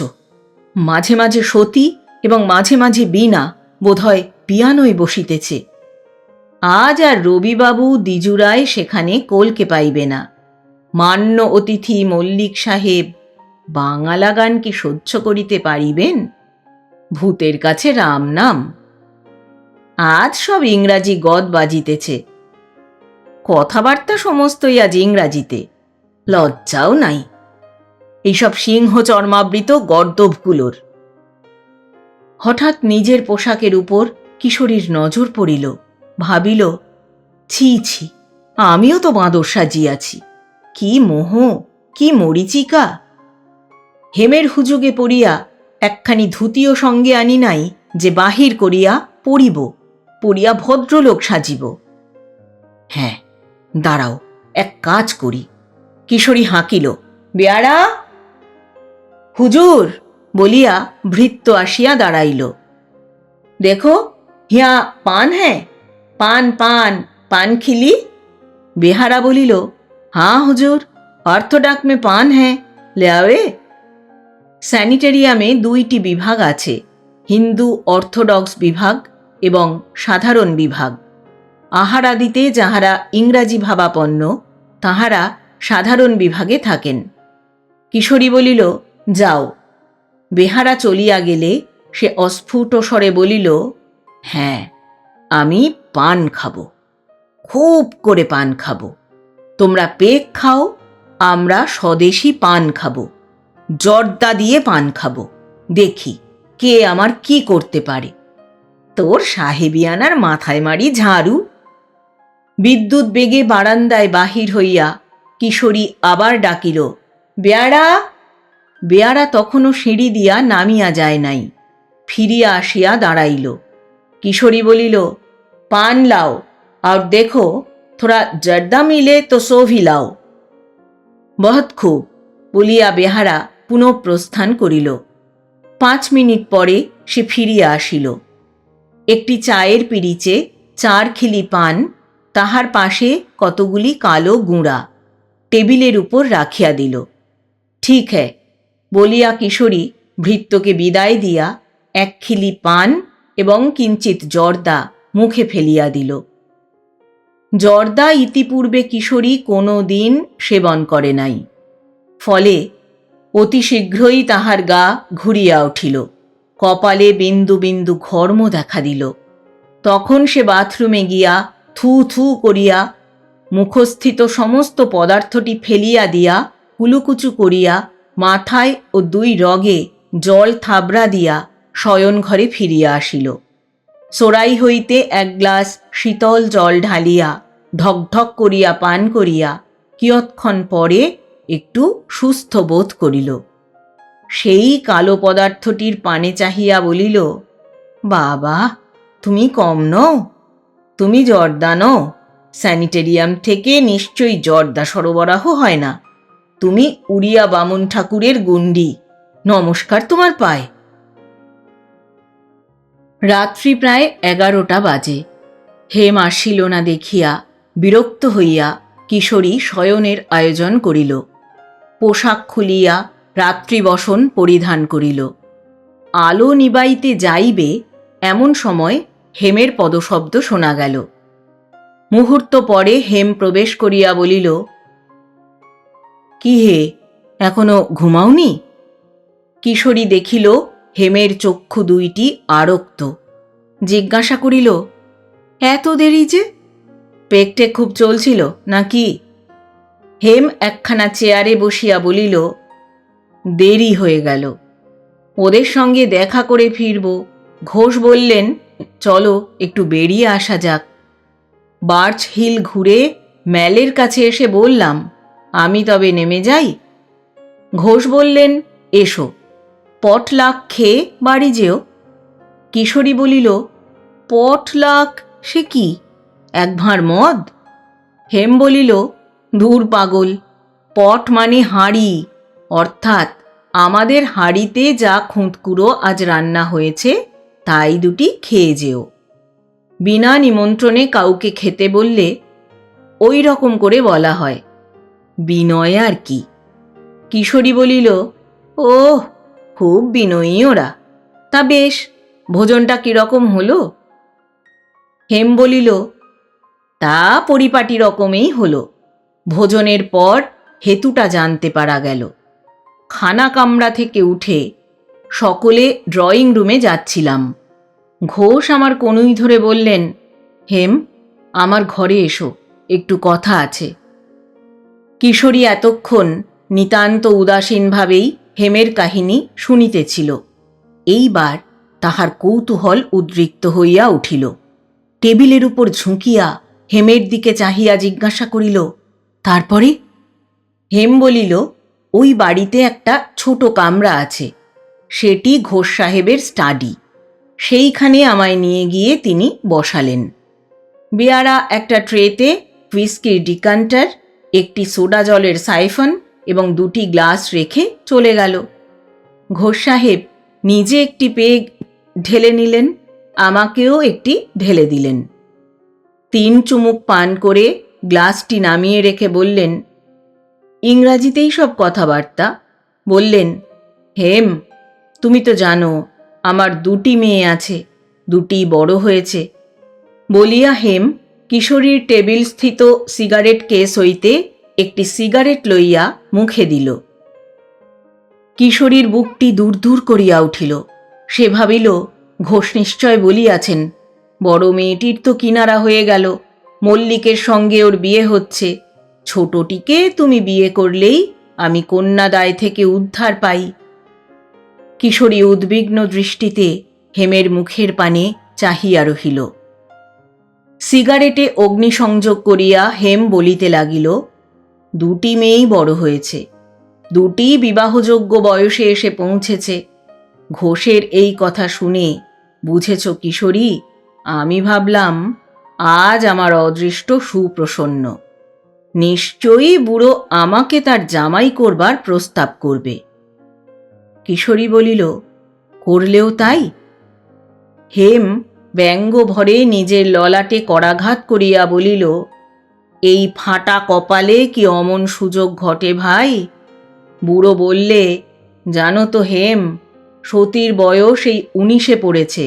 মাঝে মাঝে সতী এবং মাঝে মাঝে বীণা বোধহয় পিয়ানোয় বসিতেছে। আজ আর রবিবাবু দ্বিজুরায় সেখানে কলকে পাইবে না। মান্য অতিথি মল্লিক সাহেব বাঙালা গান কি সহ্য করিতে পারিবেন? ভূতের কাছে রাম নাম। আজ সব ইংরাজি গদ বাজিতেছে, কথাবার্তা সমস্তই আজ ইংরাজিতে। লজ্জাও নাই এইসব সিংহ চর্মাবৃত গর্দভগুলোর। হঠাৎ নিজের পোশাকের উপর কিশোরীর নজর পড়িল। ভাবিল, ছি ছি, আমিও তো বাঁদর সাজিয়াছি। কি মোহ, কি মরিচিকা! হেমের হুজুগে পড়িয়া একখানি ধুতিও সঙ্গে আনি নাই যে বাহির করিয়া পড়িয়া ভদ্রলোক সাজিব। হ্যাঁ, দাঁড়াও, এক কাজ করি। কিশোরী হাঁকিল, বেয়ারা! হুজুর বলিয়া ভৃত্য আসিয়া দাঁড়াইল। দেখো, হিয়া পান হ্যাঁ, পান পান পান খিলি। বেহারা বলিল, হাঁ হুজুর, অর্থোডক্স মে পান হ্যাঁ, ले आवे। স্যানিটেরিয়ামে 2টি বিভাগ আছে, হিন্দু অর্থোডক্স বিভাগ এবং সাধারণ বিভাগ। আহারাদিতে যাহারা ইংরাজি ভাবাপন্ন তাহারা সাধারণ বিভাগে থাকেন। কিশোরী বলিল, যাও। বেহারা চলিয়া গেলে সে অস্ফুট স্বরে বলিল, হ্যাঁ, আমি পান খাব, খুব করে পান খাব। তোমরা পেক খাও, আমরা স্বদেশী পান খাব, জর্দা দিয়ে পান খাব। দেখি কে আমার কি করতে পারে। তোর সাহেবিয়ানার মাথায় মারি ঝাড়ু। বিদ্যুৎ বেগে বারান্দায় বাহির হইয়া কিশোরী আবার ডাকিল, বেয়ারা। বেয়ারা তখনও সিঁড়ি দিয়া নামিয়া যায় নাই, ফিরিয়া আসিয়া দাঁড়াইল। কিশোরী বলিল, পান লাও, আর দেখো থোড়া জর্দা মিলে তো সো ভি লাও। বহুত খুব বলিয়া বেহারা পুনঃ প্রস্থান করিল। 5 মিনিট পরে সে ফিরিয়া আসিল। একটি চায়ের পিরিচে 4 খিলি পান, তাহার পাশে কতগুলি কালো গুঁড়া টেবিলের উপর রাখিয়া দিল। ঠিক হ্যাঁ বলিয়া কিশোরী ভৃত্যকে বিদায় দিয়া 1 খিলি পান এবং কিঞ্চিত জর্দা মুখে ফেলিয়া দিল। জর্দা ইতিপূর্বে কিশোরী কোনো দিন সেবন করে নাই, ফলে অতি শীঘ্রই তাহার গা ঘুরিয়া উঠিল, কপালে বিন্দু বিন্দু ঘর্ম দেখা দিল। তখন সে বাথরুমে গিয়া থু থু করিয়া মুখস্থিত সমস্ত পদার্থটি ফেলিয়া দিয়া কুলুকুচু করিয়া মাথায় ও 2 রগে জল থাবড়া দিয়া শয়নঘরে ফিরিয়া আসিল। সোরাই হইতে 1 গ্লাস শীতল জল ঢালিয়া ঢকঢক করিয়া পান করিয়া কিয়ৎক্ষণ পরে একটু সুস্থ বোধ করিল। সেই কালো পদার্থটির পানে চাহিয়া বলিল, বাবা, তুমি কম নও, তুমি জর্দা নও, স্যানিটেরিয়াম থেকে নিশ্চয়ই জর্দা সরবরাহ হয় না, তুমি উড়িয়া বামুন ঠাকুরের গুন্ডি, নমস্কার তোমার পায়ে। রাত্রি প্রায় 11টা বাজে। হেম আসিল না দেখিয়া বিরক্ত হইয়া কিশোরী শয়নের আয়োজন করিল। পোশাক খুলিয়া রাত্রিবসন পরিধান করিল। আলো নিবাইতে যাইবে এমন সময় হেমের পদশব্দ শোনা গেল। মুহূর্ত পরে হেম প্রবেশ করিয়া বলিল, কি হে, এখনো ঘুমাওনি? কিশোরী দেখিল হেমের চক্ষু 2টি আরক্ত। জিজ্ঞাসা করিল, এত দেরি যে? পেকটে খুব চলছিল নাকি? হেম একখানা চেয়ারে বসিয়া বলিল, দেরি হয়ে গেল, ওদের সঙ্গে দেখা করে ফিরব। ঘোষ বললেন, চলো একটু বেরিয়ে আসা যাক। বার্চ হিল ঘুরে ম্যালের কাছে এসে বললাম, আমি তবে নেমে যাই? ঘোষ বললেন, এসো, পটলাক খেয়ে বাড়ি যেও। কিশোরী বলিল, পটলাক সে কি, 1 ভাঁড় মদ? হেম বলিল, ধুর পাগল, পট মানে হাঁড়ি, অর্থাৎ আমাদের হাঁড়িতে যা খুঁতকুড়ো আজ রান্না হয়েছে তাই 2টি খেয়ে যেও। বিনা নিমন্ত্রণে কাউকে খেতে বললে ওই রকম করে বলা হয়, বিনয় আর কি। কিশোরী বলিল, ওহ, খুব বিনয়ী ওরা, তা বেশ, ভোজনটা কিরকম হলো? হেম বলিল, তা পরিপাটি রকমেই হলো। ভোজনের পর হেতুটা জানতে পারা গেল। খানা কামরা থেকে উঠে সকলে ড্রয়িং রুমে যাচ্ছিলাম। ঘোষ আমার কনুই ধরে বললেন, হেম, আমার ঘরে এসো, একটু কথা আছে। কিশোরী এতক্ষণ নিতান্ত উদাসীনভাবেই হেমের কাহিনী শুনিতেছিল। এইবার তাহার কৌতূহল উদ্রিক্ত হইয়া উঠিল। টেবিলের উপর ঝুঁকিয়া হেমের দিকে চাহিয়া জিজ্ঞাসা করিল, তারপরে? হেম বলিল, ওই বাড়িতে একটা ছোট কামরা আছে, সেটি ঘোষ সাহেবের স্টাডি। সেইখানে আমায় নিয়ে গিয়ে তিনি বসালেন। বেয়ারা একটা ট্রেতে হুইস্কির ডিকান্টার, একটি সোডা জলের সাইফন এবং 2টি গ্লাস রেখে চলে গেল। ঘোষ সাহেব নিজে একটি পেগ ঢেলে নিলেন, আমাকেও একটি ঢেলে দিলেন। 3 চুমুক পান করে গ্লাসটি নামিয়ে রেখে বললেন, ইংরাজিতেই সব কথাবার্তা। বললেন, হেম, তুমি তো জানো আমার 2টি মেয়ে আছে, 2টি বড় হয়েছে। বলিয়া হেম কিশোরীর টেবিল স্থিত সিগারেট কেস হইতে একটি সিগারেট লইয়া মুখে দিল। কিশোরীর বুকটি দূর দূর করিয়া উঠিল। সে ভাবিল, ঘোষ নিশ্চয় বলিয়াছেন, বড় মেয়েটির তো কিনারা হয়ে গেল, মল্লিকের সঙ্গে ওর বিয়ে হচ্ছে, ছোটটিকে তুমি বিয়ে করলেই আমি কন্যাদায় থেকে উদ্ধার পাই। কিশোরী উদ্বিগ্ন দৃষ্টিতে হেমের মুখের পানে চাহিয়া রহিল। সিগারেটে অগ্নিসংযোগ করিয়া হেম বলিতে লাগিল, দুটি মেয়েই বড় হয়েছে, দুটি বিবাহযোগ্য বয়সে এসে পৌঁছেছে। ঘোষের এই কথা শুনে, বুঝেছ কিশোরী, আমি ভাবলাম আজ আমার অদৃষ্ট সুপ্রসন্ন। নিশ্চয়ই বুড়ো আমাকে তার জামাই করবার প্রস্তাব করবে। কিশোরী বলিল, করলেও তাই? হেম ব্যঙ্গ ভরে নিজের ললাটে করাঘাত করিয়া বলিল, এই ফাটা কপালে কি অমন সুযোগ ঘটে ভাই? বুড়ো বললে, জানো তো হেম, সতীর বয়স এই 19-এ পড়েছে।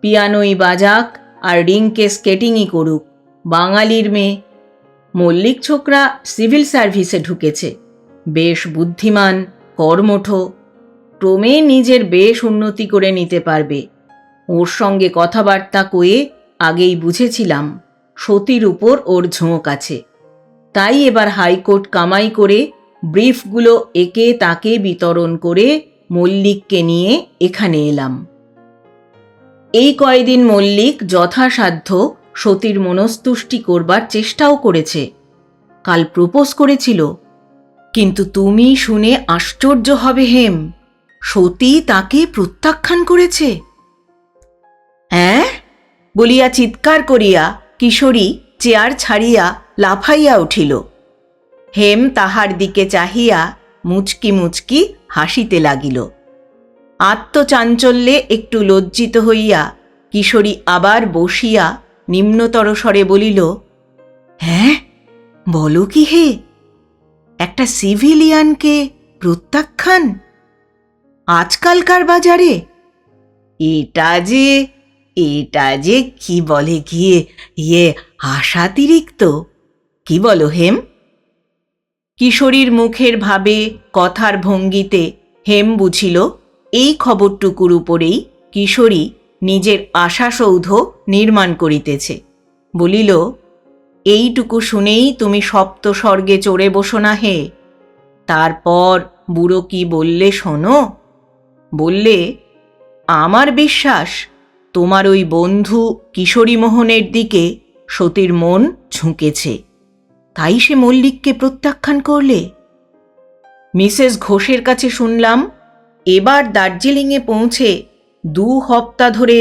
পিয়ানোই বাজাক আর রিংকে স্কেটিংই করুক, বাঙালির মেয়ে। মল্লিক ছোকরা সিভিল সার্ভিসে ঢুকেছে, বেশ বুদ্ধিমান, কর্মঠ, ক্রমে নিজের বেশ উন্নতি করে নিতে পারবে। ওর সঙ্গে কথাবার্তা কয়ে আগেই বুঝেছিলাম সতীর উপর ওর ঝোঁক আছে। তাই এবার হাইকোর্ট কামাই করে ব্রিফগুলো একে তাকে বিতরণ করে মল্লিককে নিয়ে এখানে এলাম। এই কয়দিন মল্লিক যথাসাধ্য সতীর মনস্তুষ্টি করবার চেষ্টাও করেছে। কাল প্রপোজ করেছিল, কিন্তু তুমি শুনে আশ্চর্য হবে হেম, সতী তাকে প্রত্যাখ্যান করেছে। হ্যাঁ বলিয়া চিৎকার করিয়া কিশোরী চেয়ার ছাড়িয়া লাফাইয়া উঠিল। হেম তাহার দিকে চাহিয়া মুচকি মুচকি হাসিতে লাগিল। আত্মচাঞ্চল্যে একটু লজ্জিত হইয়া কিশোরী আবার বসিয়া নিম্নতর স্বরে বলিল, হ্যাঁ বলো কি হে, একটা সিভিলিয়ানকে প্রত্যাখ্যান আজকালকার বাজারে? এটা যে কি বলে গিয়ে আশাতিরিক্ত, কি বলো হেম? কিশোরীর মুখের ভাবে, কথার ভঙ্গিতে হেম বুঝিল এই খবরটুকুর উপরেই কিশোরী নিজের আশাসৌধ নির্মাণ করিতেছে। বলিল, এইটুকু শুনেই তুমি সপ্ত স্বর্গে চড়ে বসো না হে। তারপর বুড়ো কি বললে শোনো। বললে, আমার বিশ্বাস তোমার ওই বন্ধু কিশোরীমোহনের দিকে সতীর মন ঝুঁকেছে, তাই সে মল্লিককে প্রত্যাখ্যান করলে। মিসেস ঘোষের কাছে শুনলাম এবার দার্জিলিংয়ে পৌঁছে 2 হপ্তা ধরে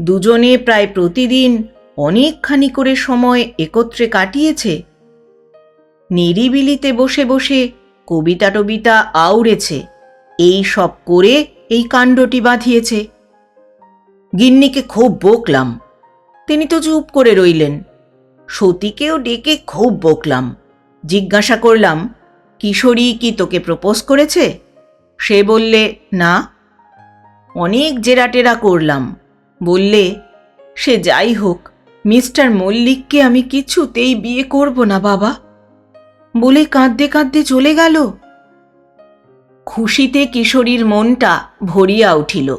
দুজনে প্রায় প্রতিদিন অনেকখানি করে সময় একত্রে কাটিয়েছে। নিরিবিলিতে বসে বসে কবিতা টবিতা আউড়েছে, এই সব করে এই কাণ্ডটি বাঁধিয়েছে। গিন্নিকে খুব বকলাম, তিনি তো চুপ করে রইলেন। সতীকেও ডেকে খুব বকলাম, জিজ্ঞাসা করলাম, কিশোরী কি তোকে প্রপোজ করেছে? সে বললে, না। অনেক জেরাটেরা করলাম, বললে, সে যাই হোক, মিস্টার মল্লিককে আমি কিছুতেই বিয়ে করব না বাবা, বলে কাঁদতে কাঁদতে চলে গেল। খুশিতে কিশোরীর মনটা ভরিয়া উঠিল।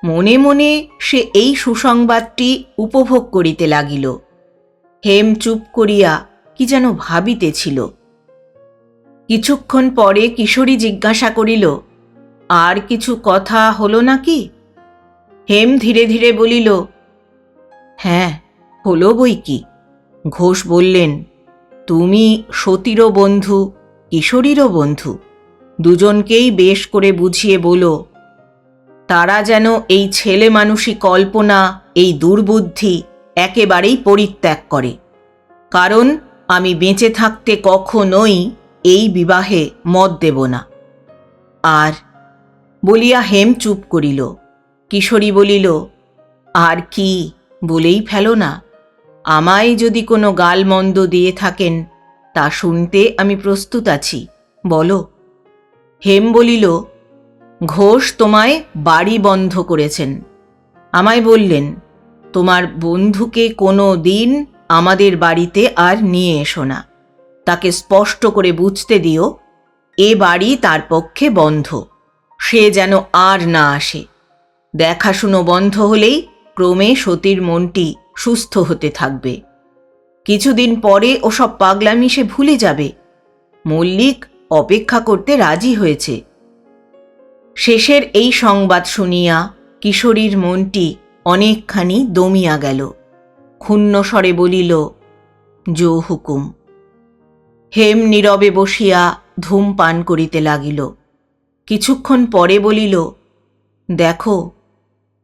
মনে মনে সে এই সুসংবাদটি উপভোগ করিতে লাগিল। হেম চুপ করিয়া কি যেন ভাবিতেছিল। কিছুক্ষণ পরে কিশোরী জিজ্ঞাসা করিল, আর কিছু কথা হলো নাকি? হেম ধীরে ধীরে বলিল, হ্যাঁ হলো বই কি। ঘোষ বললেন, তুমি সতীরও বন্ধু, কিশোরীরও বন্ধু, দুজনকেই বেশ করে বুঝিয়ে বলো তারা যেন এই ছেলে মানুষী কল্পনা, এই দুর্বুদ্ধি একেবারেই পরিত্যাগ করে, কারণ আমি বেঁচে থাকতে কখনোই এই বিবাহে মত দেব না। আর বলিয়া হেম চুপ করিল। কিশোরী বলিল, আর কি বলেই ফেলো না, আমায় যদি কোনো গালমন্দ দিয়ে থাকেন তা শুনতে আমি প্রস্তুত আছি, বলো। হেম বলিল, ঘোষ তোমায় বাড়ি বন্ধ করেছেন। আমায় বললেন, তোমার বন্ধুকে কোনো দিন আমাদের বাড়িতে আর নিয়ে এসো না, তাকে স্পষ্ট করে বুঝতে দিও এ বাড়ি তার পক্ষে বন্ধ, সে যেন আর না আসে। দেখাশুনো বন্ধ হলেই ক্রমে সতীর মনটি সুস্থ হতে থাকবে। কিছুদিন পরে ওসব পাগলামি সে ভুলে যাবে। মল্লিক অপেক্ষা করতে রাজি হয়েছে। শেষের এই সংবাদ শুনিয়া কিশোরীর মনটি অনেকখানি দমিয়া গেল। ক্ষুণ্ণ স্বরে বলিল, জো হুকুম। হেম নীরবে বসিয়া ধূমপান করিতে লাগিল। কিছুক্ষণ পরে বলিল, দেখো,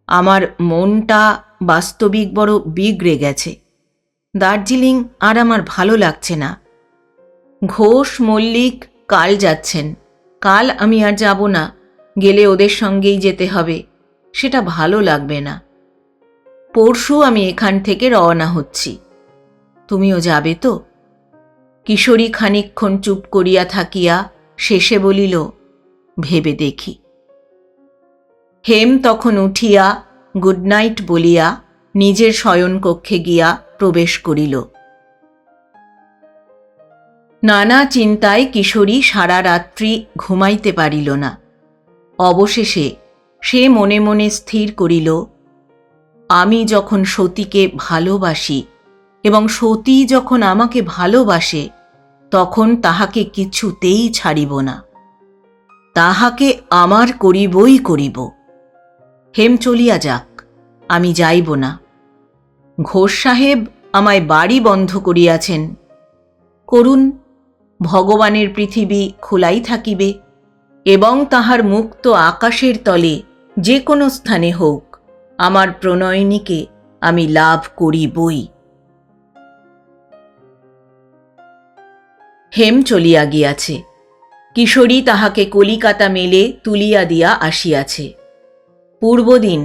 আমার মনটা বাস্তবিক বড় বিগড়ে গেছে। দার্জিলিং আর আমার ভালো লাগছে না। ঘোষ মল্লিক কাল যাচ্ছেন, কাল আমি আর যাব না। গেলে ওদের সঙ্গেই যেতে হবে, সেটা ভালো লাগবে না। পরশু আমি এখান থেকে রওনা হচ্ছি। তুমিও যাবে তো? কিশোরী খানিকক্ষণ চুপ করিয়া থাকিয়া শেষে বলিল, ভেবে দেখি। হেম তখন উঠিয়া গুড নাইট বলিয়া নিজের শয়নকক্ষে গিয়া প্রবেশ করিল। নানা চিন্তায় কিশোরী সারা রাত্রি ঘুমাইতে পারিল না। অবশেষে সে মনে মনে স্থির করিল, আমি যখন সতীকে ভালোবাসি এবং সতী যখন আমাকে ভালোবাসে, তখন তাহাকে কিছুতেই ছাড়িব না। তাহাকে আমার করিবই করিব। হেম চলিয়া যাক, আমি যাইব না। ঘোষ সাহেব আমায় বাড়ি বন্ধ করিয়াছেন। করুন, ভগবানের পৃথিবী খোলাই থাকিবে এবং তাহার মুক্ত আকাশের তলে যে কোনো স্থানে হোক, আমার প্রণয়িনীকে আমি লাভ করিবই। হেম চলিয়া গিয়াছে। কিশোরী তাহাকে কলিকাতা মেলে তুলিয়া দিয়া আসিয়াছে। পূর্বদিন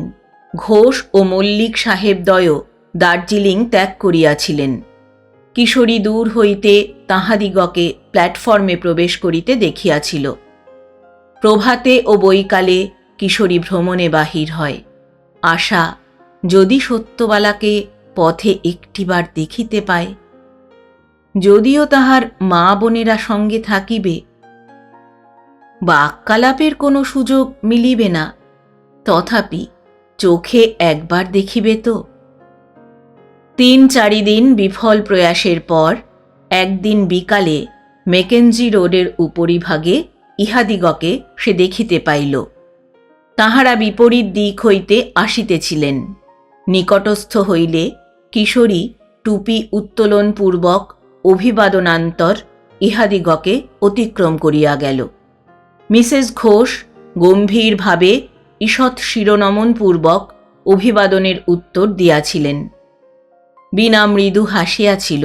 ঘোষ ও মল্লিক সাহেবদ্বয় দার্জিলিং ত্যাগ করিয়াছিলেন। কিশোরী দূর হইতে তাহাদিগকে প্ল্যাটফর্মে প্রবেশ করিতে দেখিয়াছিল। প্রভাতে ও বৈকালে কিশোরী ভ্রমণে বাহির হয়। আশা, যদি সত্যবালাকে পথে একটিবার দেখিতে পায়। যদিও তাহার মা বোনেরা সঙ্গে থাকিবে, বাক্যালাপের কোনো সুযোগ মিলিবে না, তথাপি চোখে একবার দেখিবে তো। ৩-৪ দিন বিফল প্রয়াসের পর একদিন বিকালে মেকেঞ্জি রোডের উপরিভাগে ইহাদিগকে সে দেখিতে পাইল। তাহারা বিপরীত দিক হইতে আসিতেছিলেন। নিকটস্থ হইলে কিশোরী টুপি উত্তোলনপূর্বক অভিবাদনান্তর ইহাদিগকে অতিক্রম করিয়া গেল। মিসেস ঘোষ গম্ভীরভাবে ঈষৎ শিরোনমনপূর্বক অভিবাদনের উত্তর দিয়াছিলেন। বীণা মৃদু হাসিয়াছিল।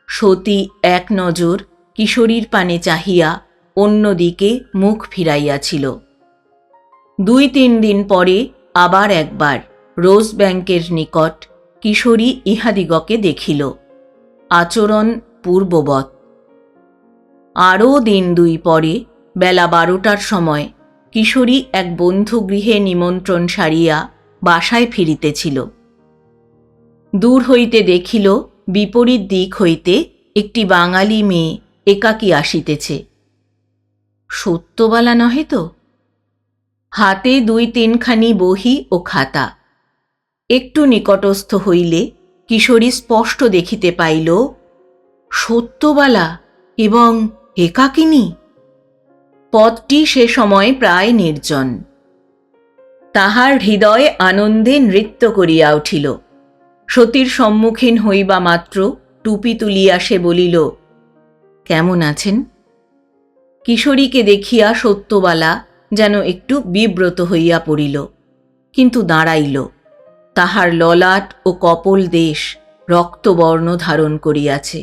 সতী এক নজর কিশোরীর পানে চাহিয়া অন্যদিকে মুখ ফিরাইয়াছিল। ২-৩ দিন পরে আবার একবার রোজ ব্যাংকের নিকট কিশোরী ইহাদিগকে দেখিল, আচরণ পূর্ববৎ। আরও 1-2 দিন পরে বেলা 12টার সময় কিশোরী এক বন্ধুগৃহে নিমন্ত্রণ সারিয়া বাসায় ফিরিতেছিল। দূর হইতে দেখিল বিপরীত দিক হইতে একটি বাঙালি মেয়ে একাকী আসিতেছে। সত্যবালা নহে তো? হাতে 2-3খানি বহি ও খাতা। একটু নিকটস্থ হইলে কিশোরী স্পষ্ট দেখিতে পাইল, সত্যবালা এবং একাকিনী। পথটি সে সময় প্রায় নির্জন। তাহার হৃদয় আনন্দে নৃত্য করিয়া উঠিল। সতীর সম্মুখীন হইবা মাত্র টুপি তুলিয়া সে বলিল, কেমন আছেন? কিশোরীকে দেখিয়া সত্যবালা যেন একটু বিব্রত হইয়া পড়িল, কিন্তু দাঁড়াইল। তাহার ললাট ও কপোল দেশ রক্তবর্ণ ধারণ করিয়াছে।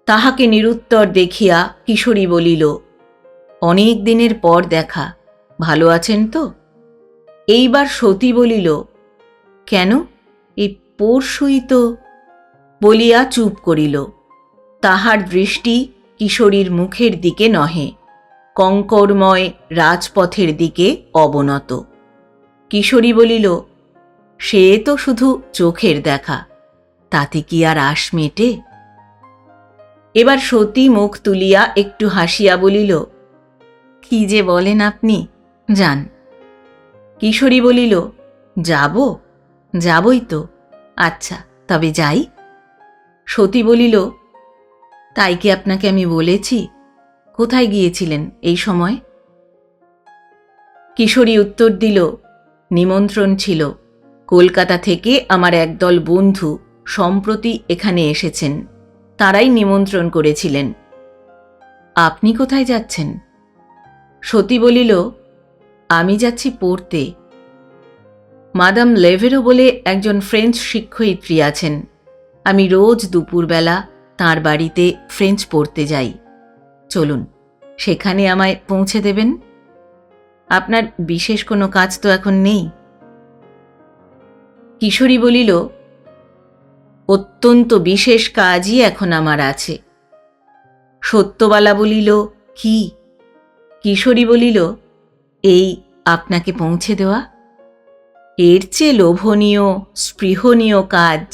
তাহাকে নিরুত্তর দেখিয়া কিশোরী বলিল, অনেক দিনের পর দেখা, ভালো আছেন তো? এইবার সতী বলিল, কেন, এই পরশুই তো। বলিয়া চুপ করিল। তাহার দৃষ্টি কিশোরীর মুখের দিকে নহে, কঙ্করময় রাজপথের দিকে অবনত। কিশোরী বলিল, সে তো শুধু চোখের দেখা, তাতে কি আর আশ মেটে? এবার সতী মুখ তুলিয়া একটু হাসিয়া বলিল, কি যে বলেন আপনি, যান। কিশোরী বলিল, যাব? যাবই তো। আচ্ছা, তবে যাই। সতী বলিল, তাই কি আপনাকে আমি বলেছি? কোথায় গিয়েছিলেন এই সময়? কিশোরী উত্তর দিল, নিমন্ত্রণ ছিল। কলকাতা থেকে আমার একদল বন্ধু সম্প্রতি এখানে এসেছেন, তারাই নিমন্ত্রণ করেছিলেন। আপনি কোথায় যাচ্ছেন? সতী বলিল, আমি যাচ্ছি পড়তে। মাদাম লেভেরো বলে একজন ফ্রেঞ্চ শিক্ষয়িত্রী আছেন। আমি রোজ দুপুরবেলা তাঁর বাড়িতে ফ্রেঞ্চ পড়তে যাই। চলুন, সেখানে আমায় পৌঁছে দেবেন। আপনার বিশেষ কোনো কাজ তো এখন নেই। কিশোরী বলিল, অত্যন্ত বিশেষ কাজই এখন আমার আছে। সত্যবালা বলিল, কি? কিশোরী বলিল, এই আপনাকে পৌঁছে দেওয়া। এর চেয়ে লোভনীয় স্পৃহনীয় কাজ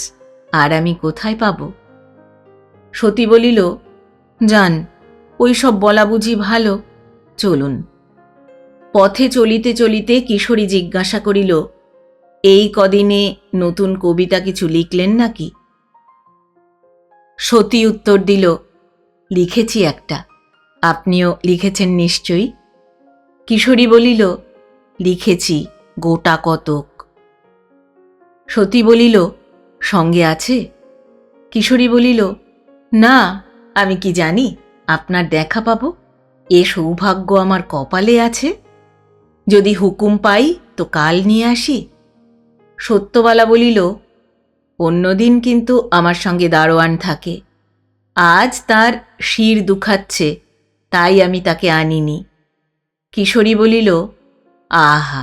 আর আমি কোথায় পাব? সতী বলিল, যান, ওই সব বলা বুঝি ভালো, চলুন। পথে চলিতে চলিতে কিশোরী জিজ্ঞাসা করিল, এই কদিনে নতুন কবিতা কিছু লিখলেন নাকি? সতী উত্তর দিল, লিখেছি একটা। আপনিও লিখেছেন নিশ্চয়ই? কিশোরী বলিল, লিখেছি গোটা কতক। সতী বলিল, সঙ্গে আছে? কিশোরী বলিল, না, আমি কি জানি আপনার দেখা পাব? এ সৌভাগ্য আমার কপালে আছে। যদি হুকুম পাই তো কাল নিয়ে আসি। সত্যবালা বলিল, অন্যদিন কিন্তু আমার সঙ্গে দারোয়ান থাকে। আজ তার শির দুখাচ্ছে, তাই আমি তাকে আনিনি। কিশোরী বলিল, আহা,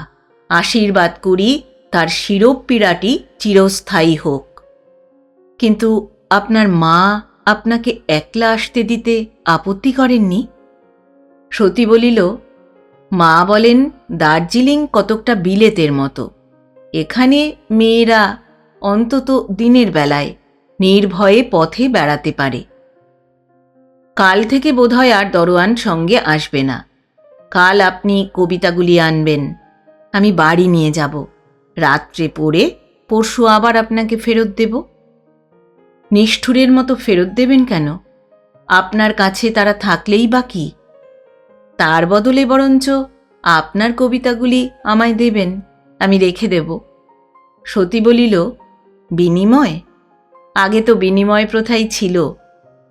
আশীর্বাদ করি তার শিরোপীড়াটি চিরস্থায়ী হোক। কিন্তু আপনার মা আপনাকে একলা আসতে দিতে আপত্তি করেননি? সতী বলিল, মা বলেন দার্জিলিং কতকটা বিলেতের মতো। এখানে মেয়েরা অন্তত দিনের বেলায় নির্ভয়ে পথে বেড়াতে পারে। কাল থেকে বোধহয় আর দরোয়ান সঙ্গে আসবে না। কাল আপনি কবিতাগুলি আনবেন, আমি বাড়ি নিয়ে যাব। রাত্রে পড়ে পরশু আবার আপনাকে ফেরত দেব। নিষ্ঠুরের মতো ফেরত দেবেন কেন? আপনার কাছে তারা থাকলেই বা কি? তার বদলে বরঞ্চ আপনার কবিতাগুলি আমায় দেবেন, আমি রেখে দেব। সতী বলিল, বিনিময়? আগে তো বিনিময় প্রথাই ছিল।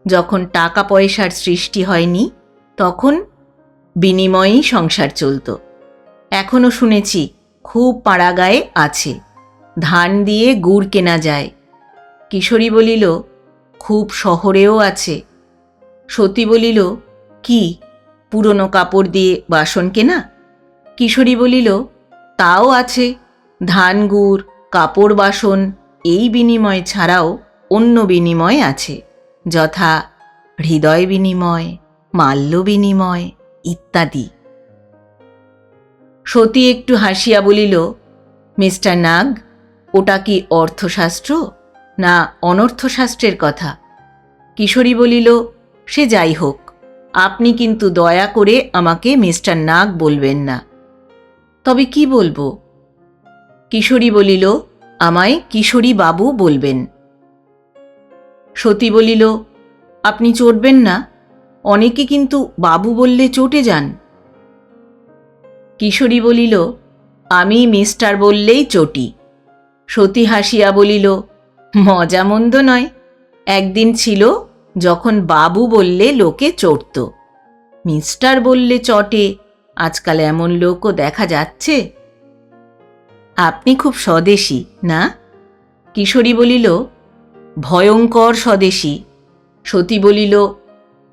যখন টাকা পয়সার সৃষ্টি হয়নি তখন বিনিময়েই সংসার চলত। এখনো শুনেছি খুব পাড়াগায়ে আছে, ধান দিয়ে গুড় কেনা যায়। কিশোরী বলিল, খুব শহরেও আছে। সতী বলিল, কি, পুরনো কাপড় দিয়ে বাসন কেনা? কিশোরী বলিল, তাও আছে। ধান গুড়, কাপড় বাসন এই বিনিময় ছাড়াও অন্য বিনিময় আছে, যথা হৃদয় বিনিময়, মাল্য বিনিময় ইত্যাদি। সতী একটু হাসিয়া বলিল, মিস্টার নাগ, ওটা কি অর্থশাস্ত্র না অনর্থশাস্ত্রের কথা? কিশোরী বলিল, সে যাই হোক, আপনি কিন্তু দয়া করে আমাকে মিস্টার নাগ বলবেন না। তবে কি বলবো? কিশোরী বলিল, আমায় কিশোরী বাবু বলবেন। সতী বলিল, আপনি চটবেন না? অনেকে কিন্তু বাবু বললে চটে যান। কিশোরী বলিল, আমি মিস্টার বললেই চটি। সতী হাসিয়া বলিল, মজা মন্দ নয়। একদিন ছিল যখন বাবু বললে লোকে চটত, মিস্টার বললে চটে। আজকাল এমন লোকও দেখা যাচ্ছে। আপনি খুব স্বদেশী না? কিশোরী বলিল, ভয়ঙ্কর স্বদেশী। সতী বলিল,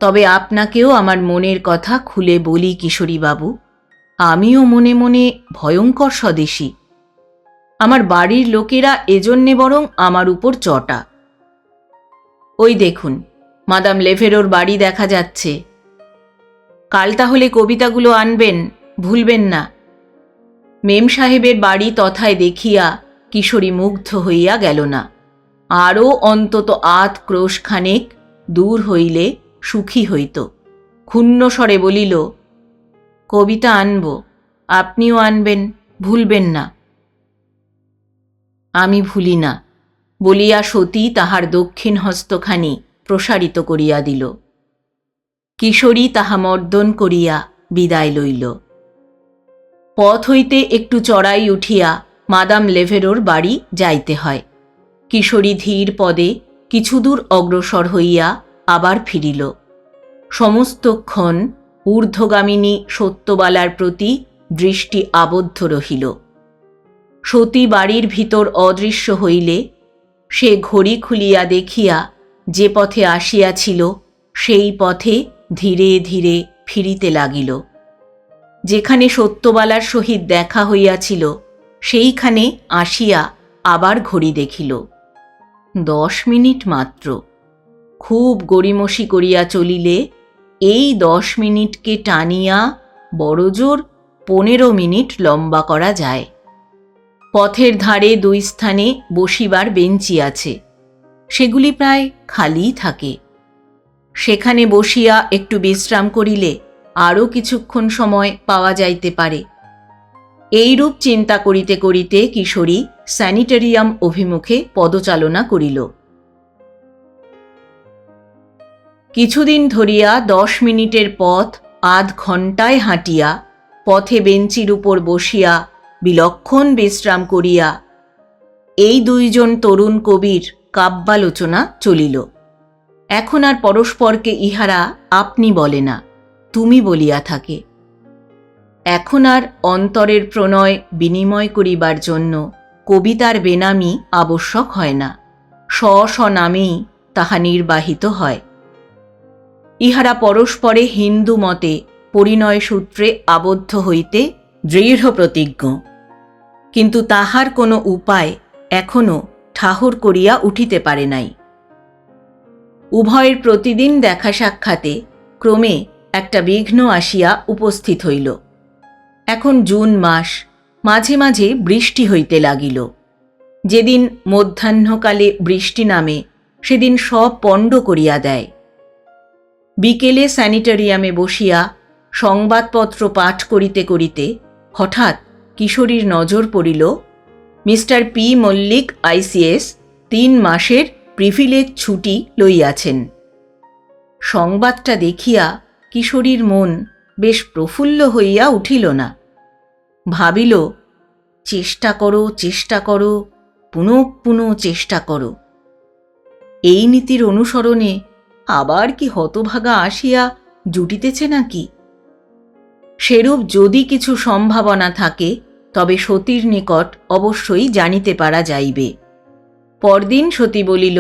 তবে আপনাকেও আমার মনের কথা খুলে বলি কিশোরীবাবু, আমিও মনে মনে ভয়ঙ্কর স্বদেশী। আমার বাড়ির লোকেরা এজন্যে বরং আমার উপর চটা। ওই দেখুন, মাদাম লেভেরোর বাড়ি দেখা যাচ্ছে। কাল তাহলে কবিতাগুলো আনবেন, ভুলবেন না। মেম সাহেবের বাড়ি তথায় দেখিয়া কিশোরী মুগ্ধ হইয়া গেল না। আরও অন্তত ৮ ক্রোশখানেক দূর হইলে সুখী হইত। ক্ষুণ্ণ স্বরে বলিল, কবিতা আনব, আপনিও আনবেন, ভুলবেন না। আমি ভুলি না বলিয়া সতী তাহার দক্ষিণ হস্তখানি প্রসারিত করিয়া দিল। কিশোরী তাহা মর্দন করিয়া বিদায় লইল। পথ হইতে একটু চড়াই উঠিয়া মাদাম লেভেরোর বাড়ি যাইতে হয়। কিশোরী ধীর পদে কিছুদূর অগ্রসর হইয়া আবার ফিরিল। সমস্তক্ষণ ঊর্ধ্বগামিনী সত্যবালার প্রতি দৃষ্টি আবদ্ধ রহিল। সতী বাড়ির ভিতর অদৃশ্য হইলে সে ঘড়ি খুলিয়া দেখিয়া যে পথে আসিয়াছিল সেই পথে ধীরে ধীরে ফিরিতে লাগিল। যেখানে সত্যবালার সহিত দেখা হইয়াছিল সেইখানে আসিয়া আবার ঘড়ি দেখিল। 10 মিনিট মাত্র। খুব গড়িমসি করিয়া চলিলে এই 10 মিনিটকে টানিয়া বড়জোর 15 মিনিট লম্বা করা যায়। পথের ধারে 2 স্থানে বসিবার বেঞ্চি আছে, সেগুলি প্রায় খালিই থাকে। সেখানে বসিয়া একটু বিশ্রাম করিলে আরও কিছুক্ষণ সময় পাওয়া যাইতে পারে। এইরূপ চিন্তা করিতে করিতে কিশোরী স্যানিটেরিয়াম অভিমুখে পদচালনা করিল। কিছুদিন ধরিয়া 10 মিনিটের পথ আধ ঘণ্টায় হাঁটিয়া পথে বেঞ্চির উপর বসিয়া বিলক্ষণ বিশ্রাম করিয়া এই 2 জন তরুণ কবির কাব্যালোচনা চলিল। এখন আর পরস্পরকে ইহারা আপনি বলে না, তুমি বলিয়া থাকে। এখন আর অন্তরের প্রণয় বিনিময় করিবার জন্য কবিতার বেনামি আবশ্যক হয় না, স্ব নামেই তাহা নির্বাহিত হয়। ইহারা পরস্পরে হিন্দু মতে পরিণয় সূত্রে আবদ্ধ হইতে দৃঢ় প্রতিজ্ঞ, কিন্তু তাহার কোনো উপায় এখনও ঠাহর করিয়া উঠিতে পারে নাই। উভয়ের প্রতিদিন দেখা সাক্ষাতে ক্রমে একটা বিঘ্ন আসিয়া উপস্থিত হইল। এখন জুন মাস, মাঝে মাঝে বৃষ্টি হইতে লাগিল। যেদিন মধ্যাহ্নকালে বৃষ্টি নামে সেদিন সব পণ্ড করিয়া দেয়। বিকেলে স্যানিটেরিয়ামে বসিয়া সংবাদপত্র পাঠ করিতে করিতে হঠাৎ কিশোরীর নজর পড়িল মিস্টার পি মল্লিক আইসিএস 3 মাসের প্রিভিলেজ ছুটি লইয়াছেন। সংবাদটা দেখিয়া কিশোরীর মন বেশ প্রফুল্ল হইয়া উঠিল না। ভাবিল, চেষ্টা করো, পুনঃ চেষ্টা করো। এই নীতির অনুসরণে আবার কি হতভাগা আসিয়া জুটিতেছে নাকি? সেরূপ যদি কিছু সম্ভাবনা থাকে তবে সতীর নিকট অবশ্যই জানিতে পারা যাইবে। পরদিন সতী বলিল,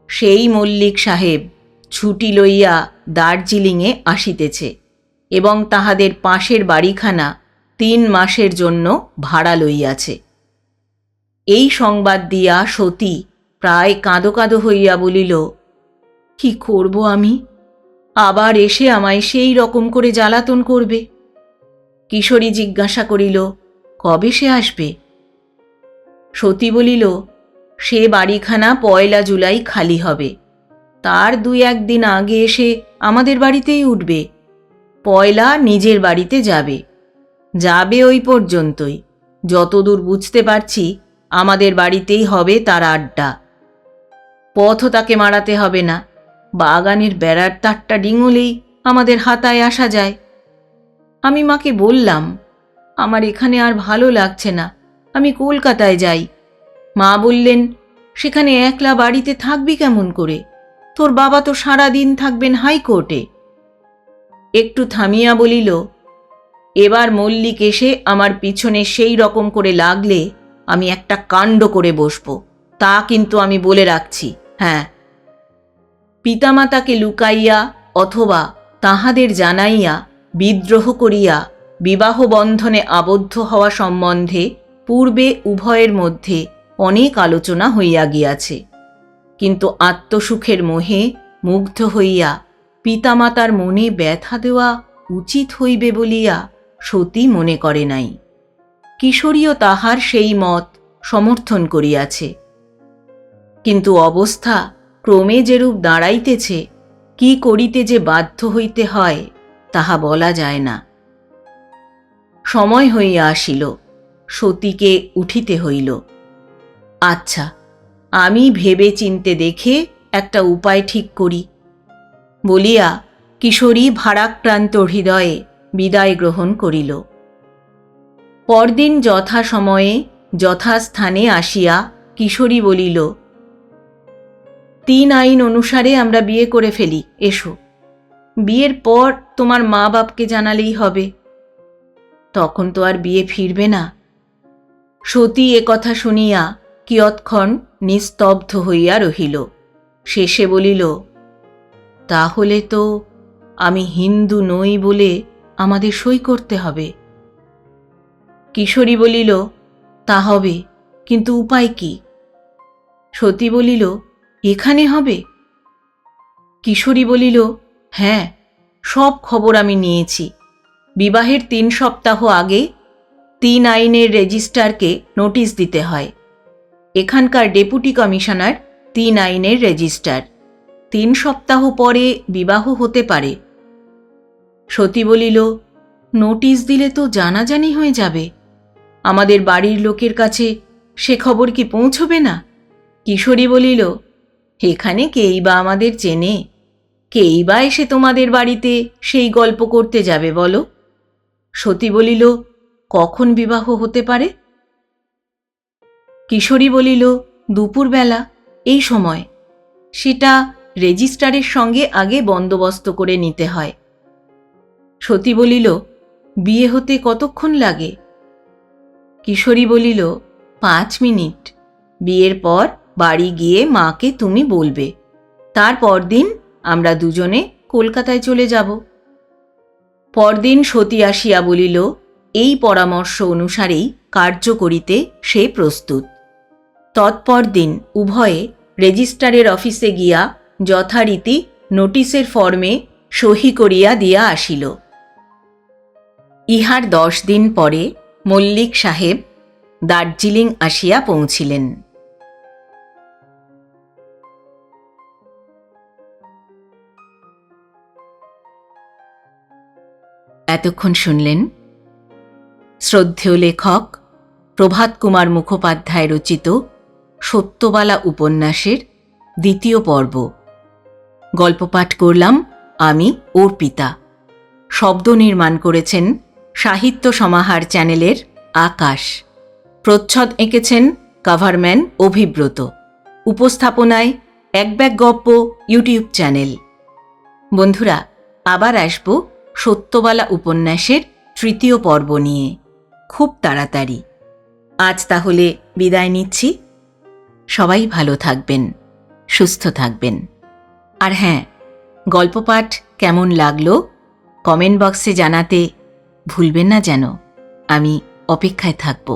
সেই মল্লিক সাহেব ছুটি লইয়া দার্জিলিংয়ে আসিতেছে এবং তাহাদের পাশের বাড়িখানা 3 মাসের জন্য ভাড়া লইয়াছে। এই সংবাদ দিয়া সতী প্রায় কাঁদো কাঁদো হইয়া বলিল, কি করব আমি? আবার এসে আমায় সেই রকম করে জ্বালাতন করবে। কিশোরী জিজ্ঞাসা করিল, কবে সে আসবে? সতী বলিল, সে বাড়িখানা 1 জুলাই খালি হবে। তার 2-1 দিন আগে এসে আমাদের বাড়িতেই উঠবে। 1 নিজের বাড়িতে যাবে ওই পর্যন্তই। যতদূর বুঝতে পারছি আমাদের বাড়িতেই হবে তার আড্ডা। পথও তাকে মারাতে হবে না, বাগানের বেড়ার তারটা ডিঙোলেই আমাদের হাতায় আসা যায়। আমি মাকে বললাম, আমার এখানে আর ভালো লাগছে না, আমি কলকাতায় যাই। মা বললেন, সেখানে একলা বাড়িতে থাকবি কেমন করে? তোর বাবা তো সারা দিন থাকবেন হাইকোর্টে। একটু থামিয়া বলিল, এবার মল্লিক এসে আমার পিছনে সেই রকম করে লাগলে আমি একটা কাণ্ড করে বসব, তা কিন্তু আমি বলে রাখছি। হ্যাঁ, পিতামাতাকে লুকাইয়া অথবা তাহাদের জানাইয়া বিদ্রোহ করিয়া বিবাহ বন্ধনে আবদ্ধ হওয়া সম্বন্ধে পূর্বে উভয়ের মধ্যে অনেক আলোচনা হইয়া গিয়াছে, কিন্তু আত্মসুখের মোহে মুগ্ধ হইয়া পিতামাতার মনে ব্যথা দেওয়া উচিত হইবে বলিয়া সতী মনে করে নাই। কিশোরীও তাহার সেই মত সমর্থন করিয়াছে। কিন্তু অবস্থা ক্রমে যেরূপ দাঁড়াইতেছে, কি করিতে যে বাধ্য হইতে হয় তাহা বলা যায় না। সময় হইয়া আসিল, সতীকে উঠিতে হইল। আচ্ছা, আমি ভেবে চিনতে দেখে একটা উপায় ঠিক করি বলিয়া কিশোরী ভারাক্রান্ত হৃদয়ে বিদায় গ্রহণ করিল। পরদিন যথাসময়ে যথাস্থানে আসিয়া কিশোরী বলিল, 3 আইন অনুসারে আমরা বিয়ে করে ফেলি, এসো। বিয়ের পর তোমার মা বাপকে জানালেই হবে। তখন তো আর বিয়ে ফিরবে না। সতী কথা শুনিয়া কিয়ৎক্ষণ নিস্তব্ধ হইয়া রহিল। শেষে বলিল, তাহলে তো আমি হিন্দু নই বলে আমাদের সই করতে হবে। কিশোরী বলিল, তা হবে, কিন্তু উপায় কি? সতী বলিল, এখানে হবে? কিশোরী বলিল, হ্যাঁ, সব খবর আমি নিয়েছি। বিবাহের 3 সপ্তাহ আগে 3 আইনের রেজিস্ট্রারকে নোটিশ দিতে হয়। এখানকার ডেপুটি কমিশনার 3 আইনের রেজিস্ট্রার। 3 সপ্তাহ পরে বিবাহ হতে পারে। সতী বলিল, নোটিশ দিলে তো জানাজানি হয়ে যাবে। আমাদের বাড়ির লোকের কাছে সে খবর কি পৌঁছবে না? কিশোরী বলিল, এখানে কেই বা আমাদের চেনে? কেই বা এসে তোমাদের বাড়িতে সেই গল্প করতে যাবে বলো? সতী বলিল, কখন বিবাহ হতে পারে? কিশোরী বলিল, দুপুরবেলা, এই সময়। সেটা রেজিস্ট্রারের সঙ্গে আগে বন্দোবস্ত করে নিতে হয়। সতী বলিল, বিয়ে হতে কতক্ষণ লাগে? কিশোরী বলিল, 5 মিনিট। বিয়ের পর বাড়ি গিয়ে মাকে তুমি বলবে। তারপর দিন আমরা দুজনে কলকাতায় চলে যাব। পরদিন সতী আসিয়া বলিল, এই পরামর্শ অনুসারেই কার্য করিতে সে প্রস্তুত। তৎপর দিন উভয়ে রেজিস্ট্রারের অফিসে গিয়া যথারীতি নোটিশের ফর্মে সহি করিয়া দিয়া আসিল। ইহার 10 দিন পরে মল্লিক সাহেব দার্জিলিং আসিয়া পৌঁছিলেন। এতক্ষণ শুনলেন শ্রদ্ধেয় লেখক প্রভাত কুমার মুখোপাধ্যায় রচিত সত্যবালা উপন্যাসের 2য় পর্ব। গল্প পাঠ করলাম আমি অর্পিতা। শব্দ নির্মাণ করেছেন সাহিত্য সমাহার চ্যানেলের আকাশ। প্রচ্ছদ এঁকেছেন কভারম্যান অভিব্রত। উপস্থাপনায় এক ব্যাগ গপ্প ইউটিউব চ্যানেল। বন্ধুরা, আবার আসব সত্যবালা উপন্যাসের 3য় পর্ব নিয়ে খুব তাড়াতাড়ি। আজ তাহলে বিদায় নিচ্ছি। সবাই ভালো থাকবেন, সুস্থ থাকবেন। আর হ্যাঁ, গল্প পাঠ কেমন লাগলো কমেন্ট বক্সে জানাতে ভুলবেন না যেন। আমি অপেক্ষায় থাকব।